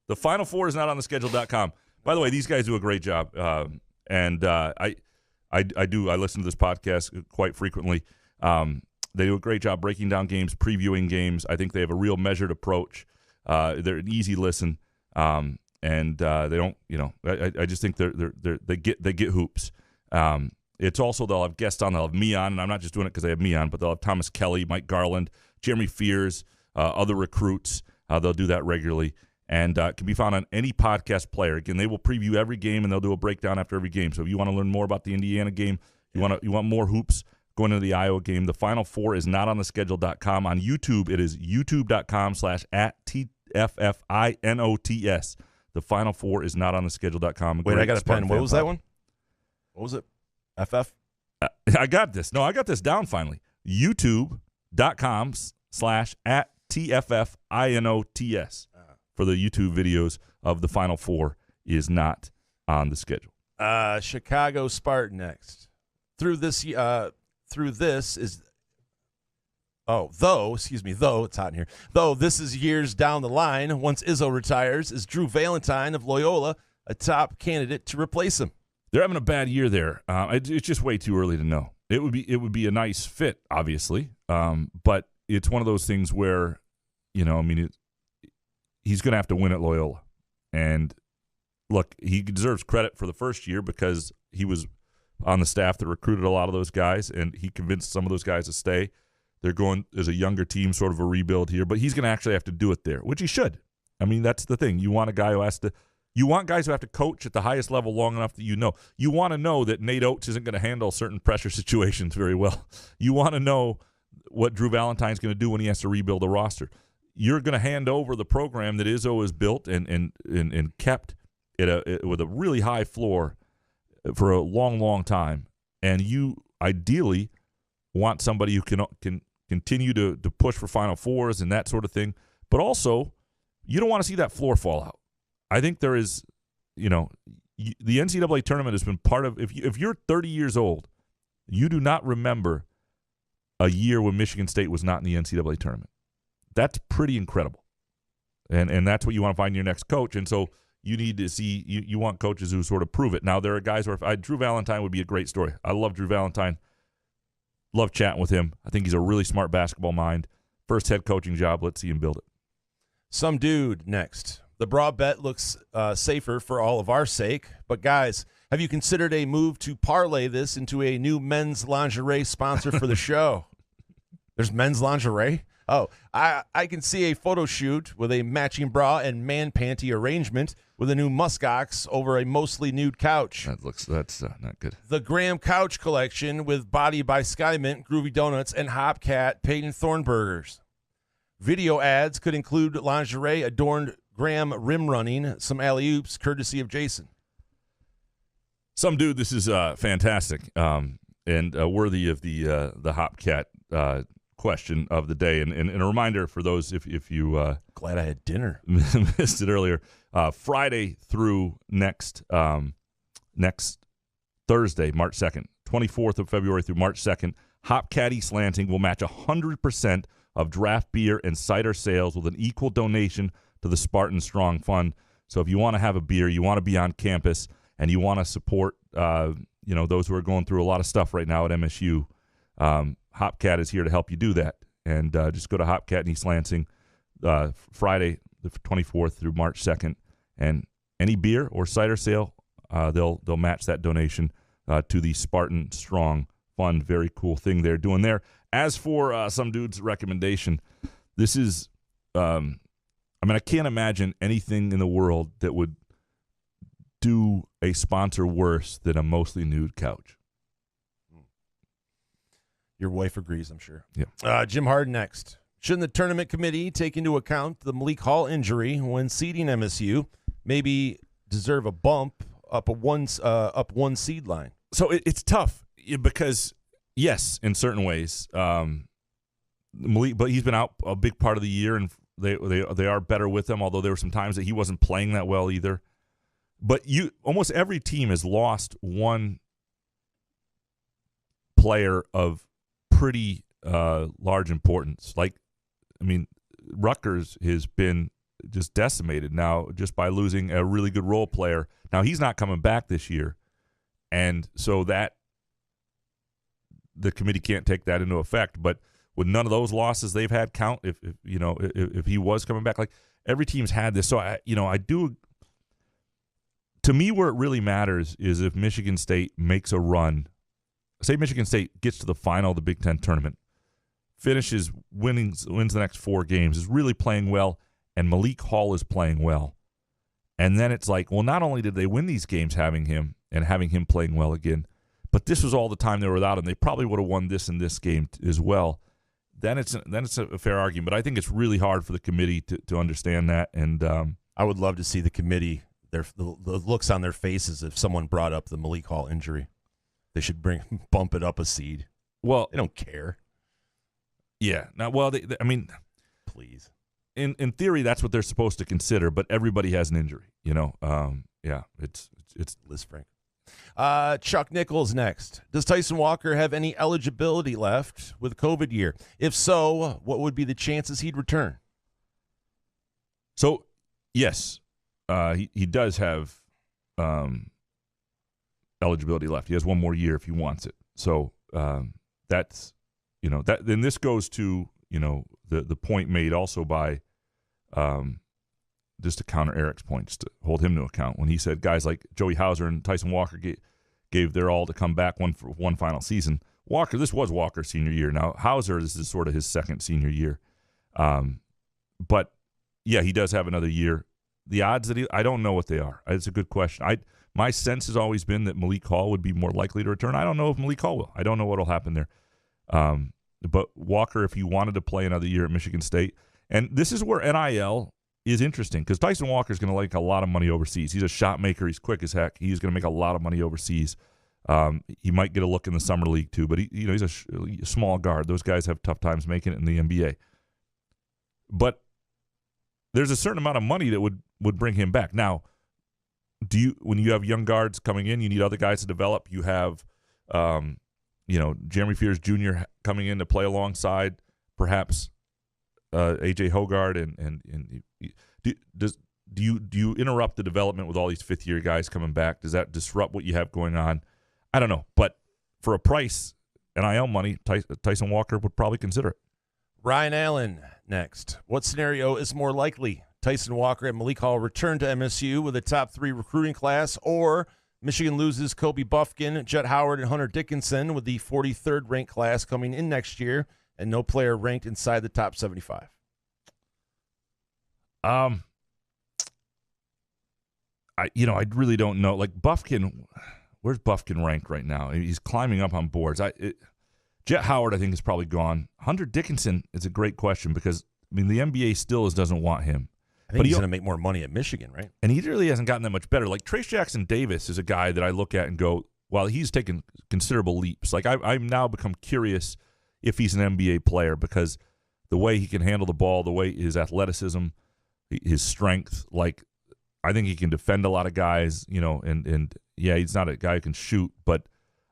C: The Final Four is not on the schedule.com. By the way, these guys do a great job, and I listen to this podcast quite frequently. They do a great job breaking down games, previewing games. I think they have a real measured approach. They're an easy listen, and they don't. I just think they get hoops. It's also they'll have guests on. They'll have me on, and I'm not just doing it because they have me on, but they'll have Thomas Kelly, Mike Garland, Jeremy Fears, other recruits. They'll do that regularly. And it can be found on any podcast player. Again, they will preview every game, and they'll do a breakdown after every game. So if you want to learn more about the Indiana game, you want more hoops going into the Iowa game, the Final Four is not on the schedule.com. On YouTube, it is youtube.com/@TFFINOTS. The Final Four is not on the schedule.com.
D: Wait, I got a pen. What was that one? What was it? FF?
C: I got this. No, I got this down finally. youtube.com/@TFFINOTS. For the YouTube videos of the Final Four is not on the schedule.
D: Chicago Spartan next. Though it's hot in here. Though this is years down the line, once Izzo retires, is Drew Valentine of Loyola a top candidate to replace him?
C: They're having a bad year there. It's just way too early to know. It would be a nice fit, obviously, but it's one of those things where, he's going to have to win at Loyola. And look, he deserves credit for the first year because he was on the staff that recruited a lot of those guys, and he convinced some of those guys to stay. They're going as a younger team, sort of a rebuild here, but he's going to actually have to do it there, which he should. I mean, that's the thing. You want a guy who has to. You want guys who have to coach at the highest level long enough that you want to know that Nate Oates isn't going to handle certain pressure situations very well. You want to know what Drew Valentine's going to do when he has to rebuild a roster. You're going to hand over the program that Izzo has built and kept with a really high floor for a long, long time, and you ideally want somebody who can continue to push for Final Fours and that sort of thing, but also you don't want to see that floor fall out. I think there is, the NCAA tournament has been part of, if you're 30 years old, you do not remember a year when Michigan State was not in the NCAA tournament. That's pretty incredible. And that's what you want to find in your next coach. And so you need to see, you want coaches who sort of prove it. Now, there are guys where Drew Valentine would be a great story. I love Drew Valentine. Love chatting with him. I think he's a really smart basketball mind. First head coaching job. Let's see him build it.
D: Some dude next. The bra bet looks safer for all of our sake. But, guys, have you considered a move to parlay this into a new men's lingerie sponsor for the show? There's men's lingerie? Oh, I can see a photo shoot with a matching bra and man panty arrangement with a new muskox over a mostly nude couch.
C: That's not good.
D: The Graham Couch Collection with Body by Skymint, Groovy Donuts, and Hopcat Peyton Thornburgers. Video ads could include lingerie adorned Graham rim running, some alley-oops courtesy of Jason.
C: Some dude, this is fantastic and worthy of the Hopcat question of the day. And a reminder for those, if you
D: glad I had dinner
C: missed it earlier, Friday through next Thursday, March 2nd, 24th of February through March 2nd, Hopcat East Lansing will match 100% of draft beer and cider sales with an equal donation to the Spartan Strong Fund. So if you want to have a beer, you want to be on campus, and you want to support those who are going through a lot of stuff right now at MSU, Hopcat is here to help you do that. And just go to Hopcat in East Lansing Friday the 24th through March 2nd, and any beer or cider sale, they'll match that donation to the Spartan Strong Fund. Very cool thing they're doing there. As for some dude's recommendation, this is I can't imagine anything in the world that would do a sponsor worse than a mostly nude couch.
D: Your wife agrees, I'm sure.
C: Yeah.
D: Jim Harden next. Shouldn't the tournament committee take into account the Malik Hall injury when seeding MSU? Maybe deserve a bump up one seed line.
C: So it's tough because, yes, in certain ways, Malik, but he's been out a big part of the year, and they are better with him. Although there were some times that he wasn't playing that well either. But almost every team has lost one player of pretty large importance. Rutgers has been just decimated now just by losing a really good role player. Now he's not coming back this year, and so that the committee can't take that into effect. But with none of those losses they've had count, if he was coming back, like every team's had this. So I do. To me, where it really matters is if Michigan State makes a run. Say Michigan State gets to the final of the Big Ten tournament, wins the next 4 games, is really playing well, and Malik Hall is playing well. And then it's like, well, not only did they win these games having him playing well again, but this was all the time they were without him. They probably would have won this and this game as well. Then it's a fair argument. But I think it's really hard for the committee to understand that. And
D: I would love to see the committee, the looks on their faces if someone brought up the Malik Hall injury. They should bump it up a seed.
C: Well,
D: they don't care.
C: Yeah. Now, well,
D: please.
C: In theory, that's what they're supposed to consider. But everybody has an injury. Yeah. It's
D: Liz Frank. Chuck Nichols next. Does Tyson Walker have any eligibility left with COVID year? If so, what would be the chances he'd return?
C: So, yes, he does have eligibility left. He has one more year if he wants it. So that's that. Then this goes to the point made also by just to counter Eric's points, to hold him to account when he said guys like Joey Hauser and Tyson Walker gave their all to come back for one final season. This was Walker's senior year. Now Hauser, this is sort of his second senior year, but yeah, he does have another year. The odds that I don't know what they are. It's a good question. My sense has always been that Malik Hall would be more likely to return. I don't know if Malik Hall will. I don't know what will happen there. But Walker, if he wanted to play another year at Michigan State, and this is where NIL is interesting because Tyson Walker is going to make a lot of money overseas. He's a shot maker. He's quick as heck. He's going to make a lot of money overseas. He might get a look in the summer league too, but he's a small guard. Those guys have tough times making it in the NBA. But there's a certain amount of money that would bring him back. Now, when you have young guards coming in, you need other guys to develop. You have, Jeremy Fears Jr. coming in to play alongside perhaps AJ Hogard, and do you interrupt the development with all these fifth-year guys coming back? Does that disrupt what you have going on? I don't know, but for a price, NIL money, Tyson Walker would probably consider it.
D: Ryan Allen next. What scenario is more likely? Tyson Walker and Malik Hall return to MSU with a top 3 recruiting class, or Michigan loses Kobe Buffkin, Jet Howard, and Hunter Dickinson with the 43rd ranked class coming in next year, and no player ranked inside the top 75.
C: I really don't know. Like Buffkin, where's Buffkin ranked right now? He's climbing up on boards. Jet Howard, I think, is probably gone. Hunter Dickinson is a great question because the NBA still doesn't want him.
D: I think he's going to make more money at Michigan, right?
C: And he really hasn't gotten that much better. Like Trace Jackson Davis is a guy that I look at and go, well, he's taken considerable leaps. Like I've now become curious if he's an NBA player because the way he can handle the ball, the way his athleticism, his strength, like I think he can defend a lot of guys, and yeah, he's not a guy who can shoot, but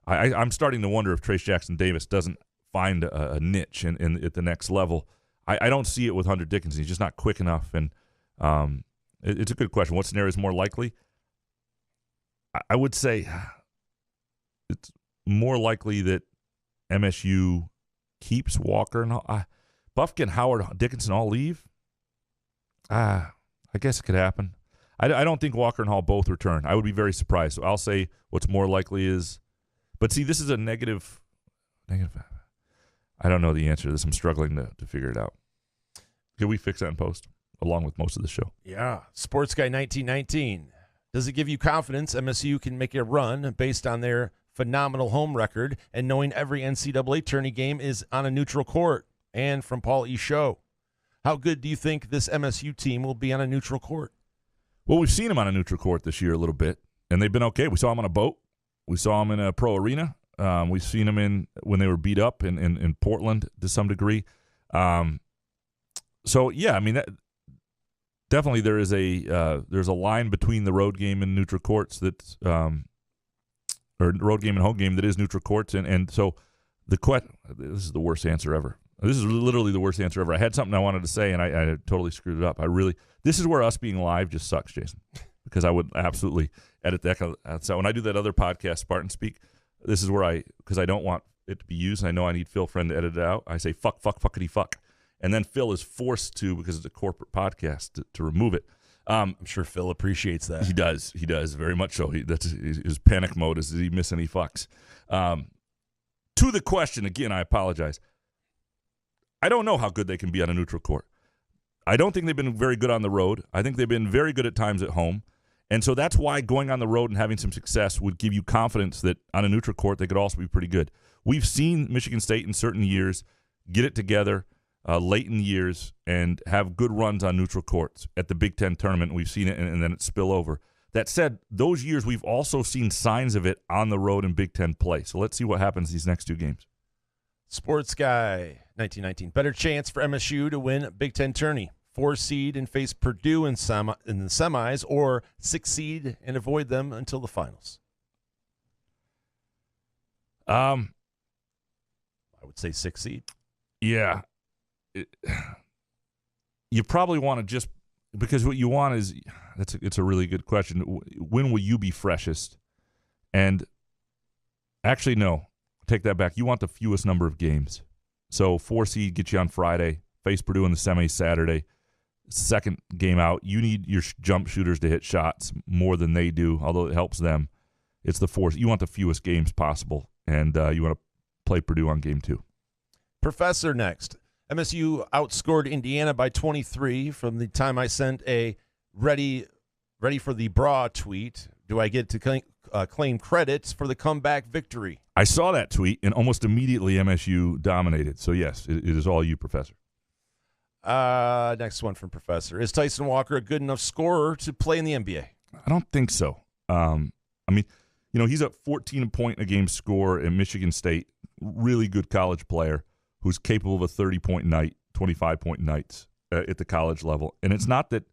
C: I'm starting to wonder if Trace Jackson Davis doesn't find a niche in at the next level. I don't see it with Hunter Dickinson. He's just not quick enough, and it's a good question. What scenario is more likely? I would say it's more likely that MSU keeps Walker and Buffkin, Howard, Dickinson all leave. I guess it could happen. I don't think Walker and Hall both return. I would be very surprised. So I'll say what's more likely is, but see, this is a negative. I don't know the answer to this. I'm struggling to figure it out. Can we fix that in post, along with most of the show?
D: Yeah. Sports Guy 1919. Does it give you confidence MSU can make a run based on their phenomenal home record and knowing every NCAA tourney game is on a neutral court? And from Paul E. Show, how good do you think this MSU team will be on a neutral court?
C: Well, we've seen them on a neutral court this year a little bit, and they've been okay. We saw them on a boat. We saw them in a pro arena. We've seen them when they were beat up in Portland to some degree. So yeah, definitely there's a line between the road game and neutral courts that's or road game and home game that is neutral courts, and so this is the worst answer ever. This is literally the worst answer ever. I had something I wanted to say, and I totally screwed it up. This is where us being live just sucks, Jason, because I would absolutely edit that. So when I do that other podcast, Spartan Speak, this is where because I don't want it to be used, and I know I need Phil Friend to edit it out. I say fuck, fuckity fuck. And then Phil is forced to, because it's a corporate podcast, to remove it.
D: I'm sure Phil appreciates that.
C: He does very much so. That's his panic mode is, did he miss any fucks? To the question, again, I apologize. I don't know how good they can be on a neutral court. I don't think they've been very good on the road. I think they've been very good at times at home. And so that's why going on the road and having some success would give you confidence that on a neutral court they could also be pretty good. We've seen Michigan State in certain years get it together late in years and have good runs on neutral courts at the Big Ten tournament. We've seen it, and then it spill over. That said, those years we've also seen signs of it on the road in Big Ten play. So let's see what happens these next two games.
D: Sports Guy 1919. Better chance for MSU to win Big Ten tourney. 4 seed and face Purdue in the semis, or 6 seed and avoid them until the finals? I would say 6 seed.
C: Yeah. You probably want to just, because what you want is, it's a really good question. When will you be freshest? And actually, no. take that back. You want the fewest number of games. So 4 seed gets you on Friday, face Purdue in the semi Saturday. Second game out, you need your jump shooters to hit shots more than they do, although it helps them. It's the 4. You want the fewest games possible, and you want to play Purdue on game 2.
D: Professor next. MSU outscored Indiana by 23 from the time I sent a ready for the bra tweet. Do I get to claim credits for the comeback victory?
C: I saw that tweet, and almost immediately MSU dominated. So, yes, it is all you, Professor.
D: Next one from Professor. Is Tyson Walker a good enough scorer to play in the NBA?
C: I don't think so. He's a 14-point-a-game scorer in Michigan State, really good college player who's capable of a 30-point night, 25-point nights at the college level. And it's not that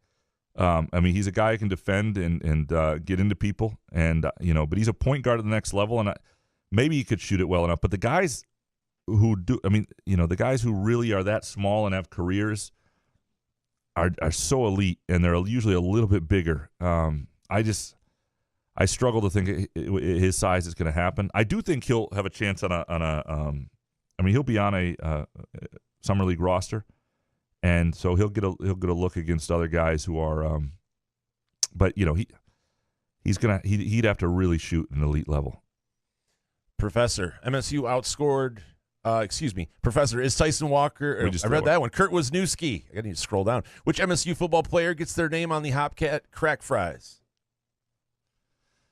C: he's a guy who can defend and get into people, but he's a point guard at the next level, and maybe he could shoot it well enough. But the guys who do, the guys who really are that small and have careers are so elite, and they're usually a little bit bigger. I struggle to think his size is going to happen. I do think he'll have a chance he'll be on a summer league roster, and so he'll get a look against other guys who are. He'd have to really shoot an elite level.
D: Professor, MSU outscored. Professor, is Tyson Walker? I read that one. Kurt Wisniewski. I need to scroll down. Which MSU football player gets their name on the Hopcat crack fries?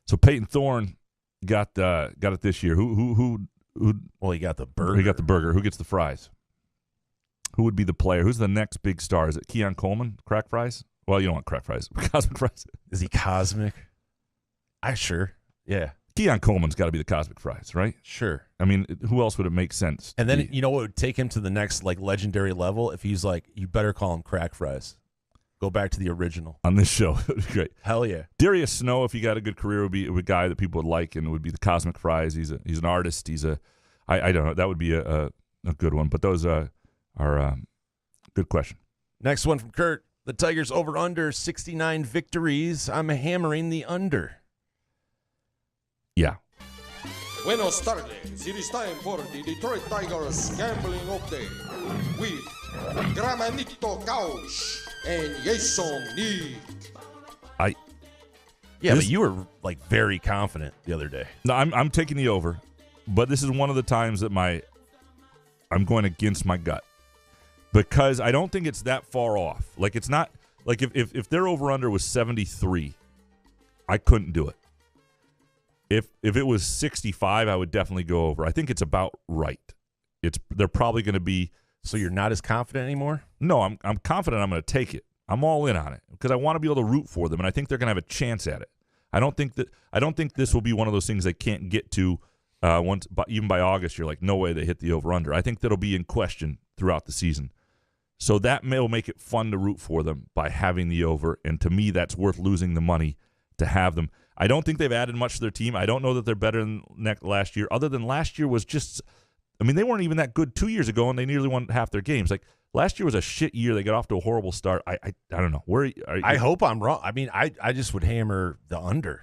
C: So Peyton Thorne got it this year. Who?
D: Well, he got the burger.
C: He got the burger. Who gets the fries? Who would be the player? Who's the next big star? Is it Keon Coleman? Crack fries? Well, you don't want crack fries. Cosmic fries.
D: Is he cosmic? Yeah.
C: Keon Coleman's got to be the Cosmic Fries, right?
D: Sure.
C: I mean, who else would it make sense?
D: And then, what would take him to the next, legendary level? If he's like, you better call him Crack Fries. Go back to the original.
C: On this show. It would be great.
D: Hell yeah.
C: Darius Snow, if he got a good career, would be a guy that people would like, and it would be the Cosmic Fries. He's an artist. I don't know. That would be a good one. But those are good question.
D: Next one from Kurt. The Tigers over-under 69 victories. I'm hammering the under.
C: Yeah.
I: Buenos tardes. It is time for the Detroit Tigers Gambling Update with Gramanito Couch and Jason Nick.
D: But you were very confident the other day.
C: No, I'm taking the over, but this is one of the times that I'm going against my gut because I don't think it's that far off. It's not if their over under was 73, I couldn't do it. If it was 65, I would definitely go over. I think it's about right. They're probably going to be.
D: So you're not as confident anymore?
C: No, I'm confident I'm going to take it. I'm all in on it because I want to be able to root for them, and I think they're going to have a chance at it. I don't think this will be one of those things they can't get to even by August. You're like, no way they hit the over under. I think that'll be in question throughout the season. So that will make it fun to root for them by having the over, and to me, that's worth losing the money to have them. I don't think they've added much to their team. I don't know that they're better than last year, other than last year was just – they weren't even that good 2 years ago, and they nearly won half their games. Last year was a shit year. They got off to a horrible start. I don't know.
D: I hope I'm wrong. I just would hammer the under.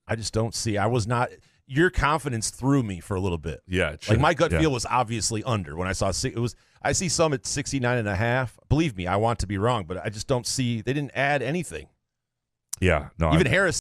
D: I just don't see – I was not – your confidence threw me for a little bit.
C: Yeah.
D: My gut feel was obviously under when I saw – I see some at 69.5. Believe me, I want to be wrong, but I just don't see – they didn't add anything.
C: Yeah. No.
D: Even Harris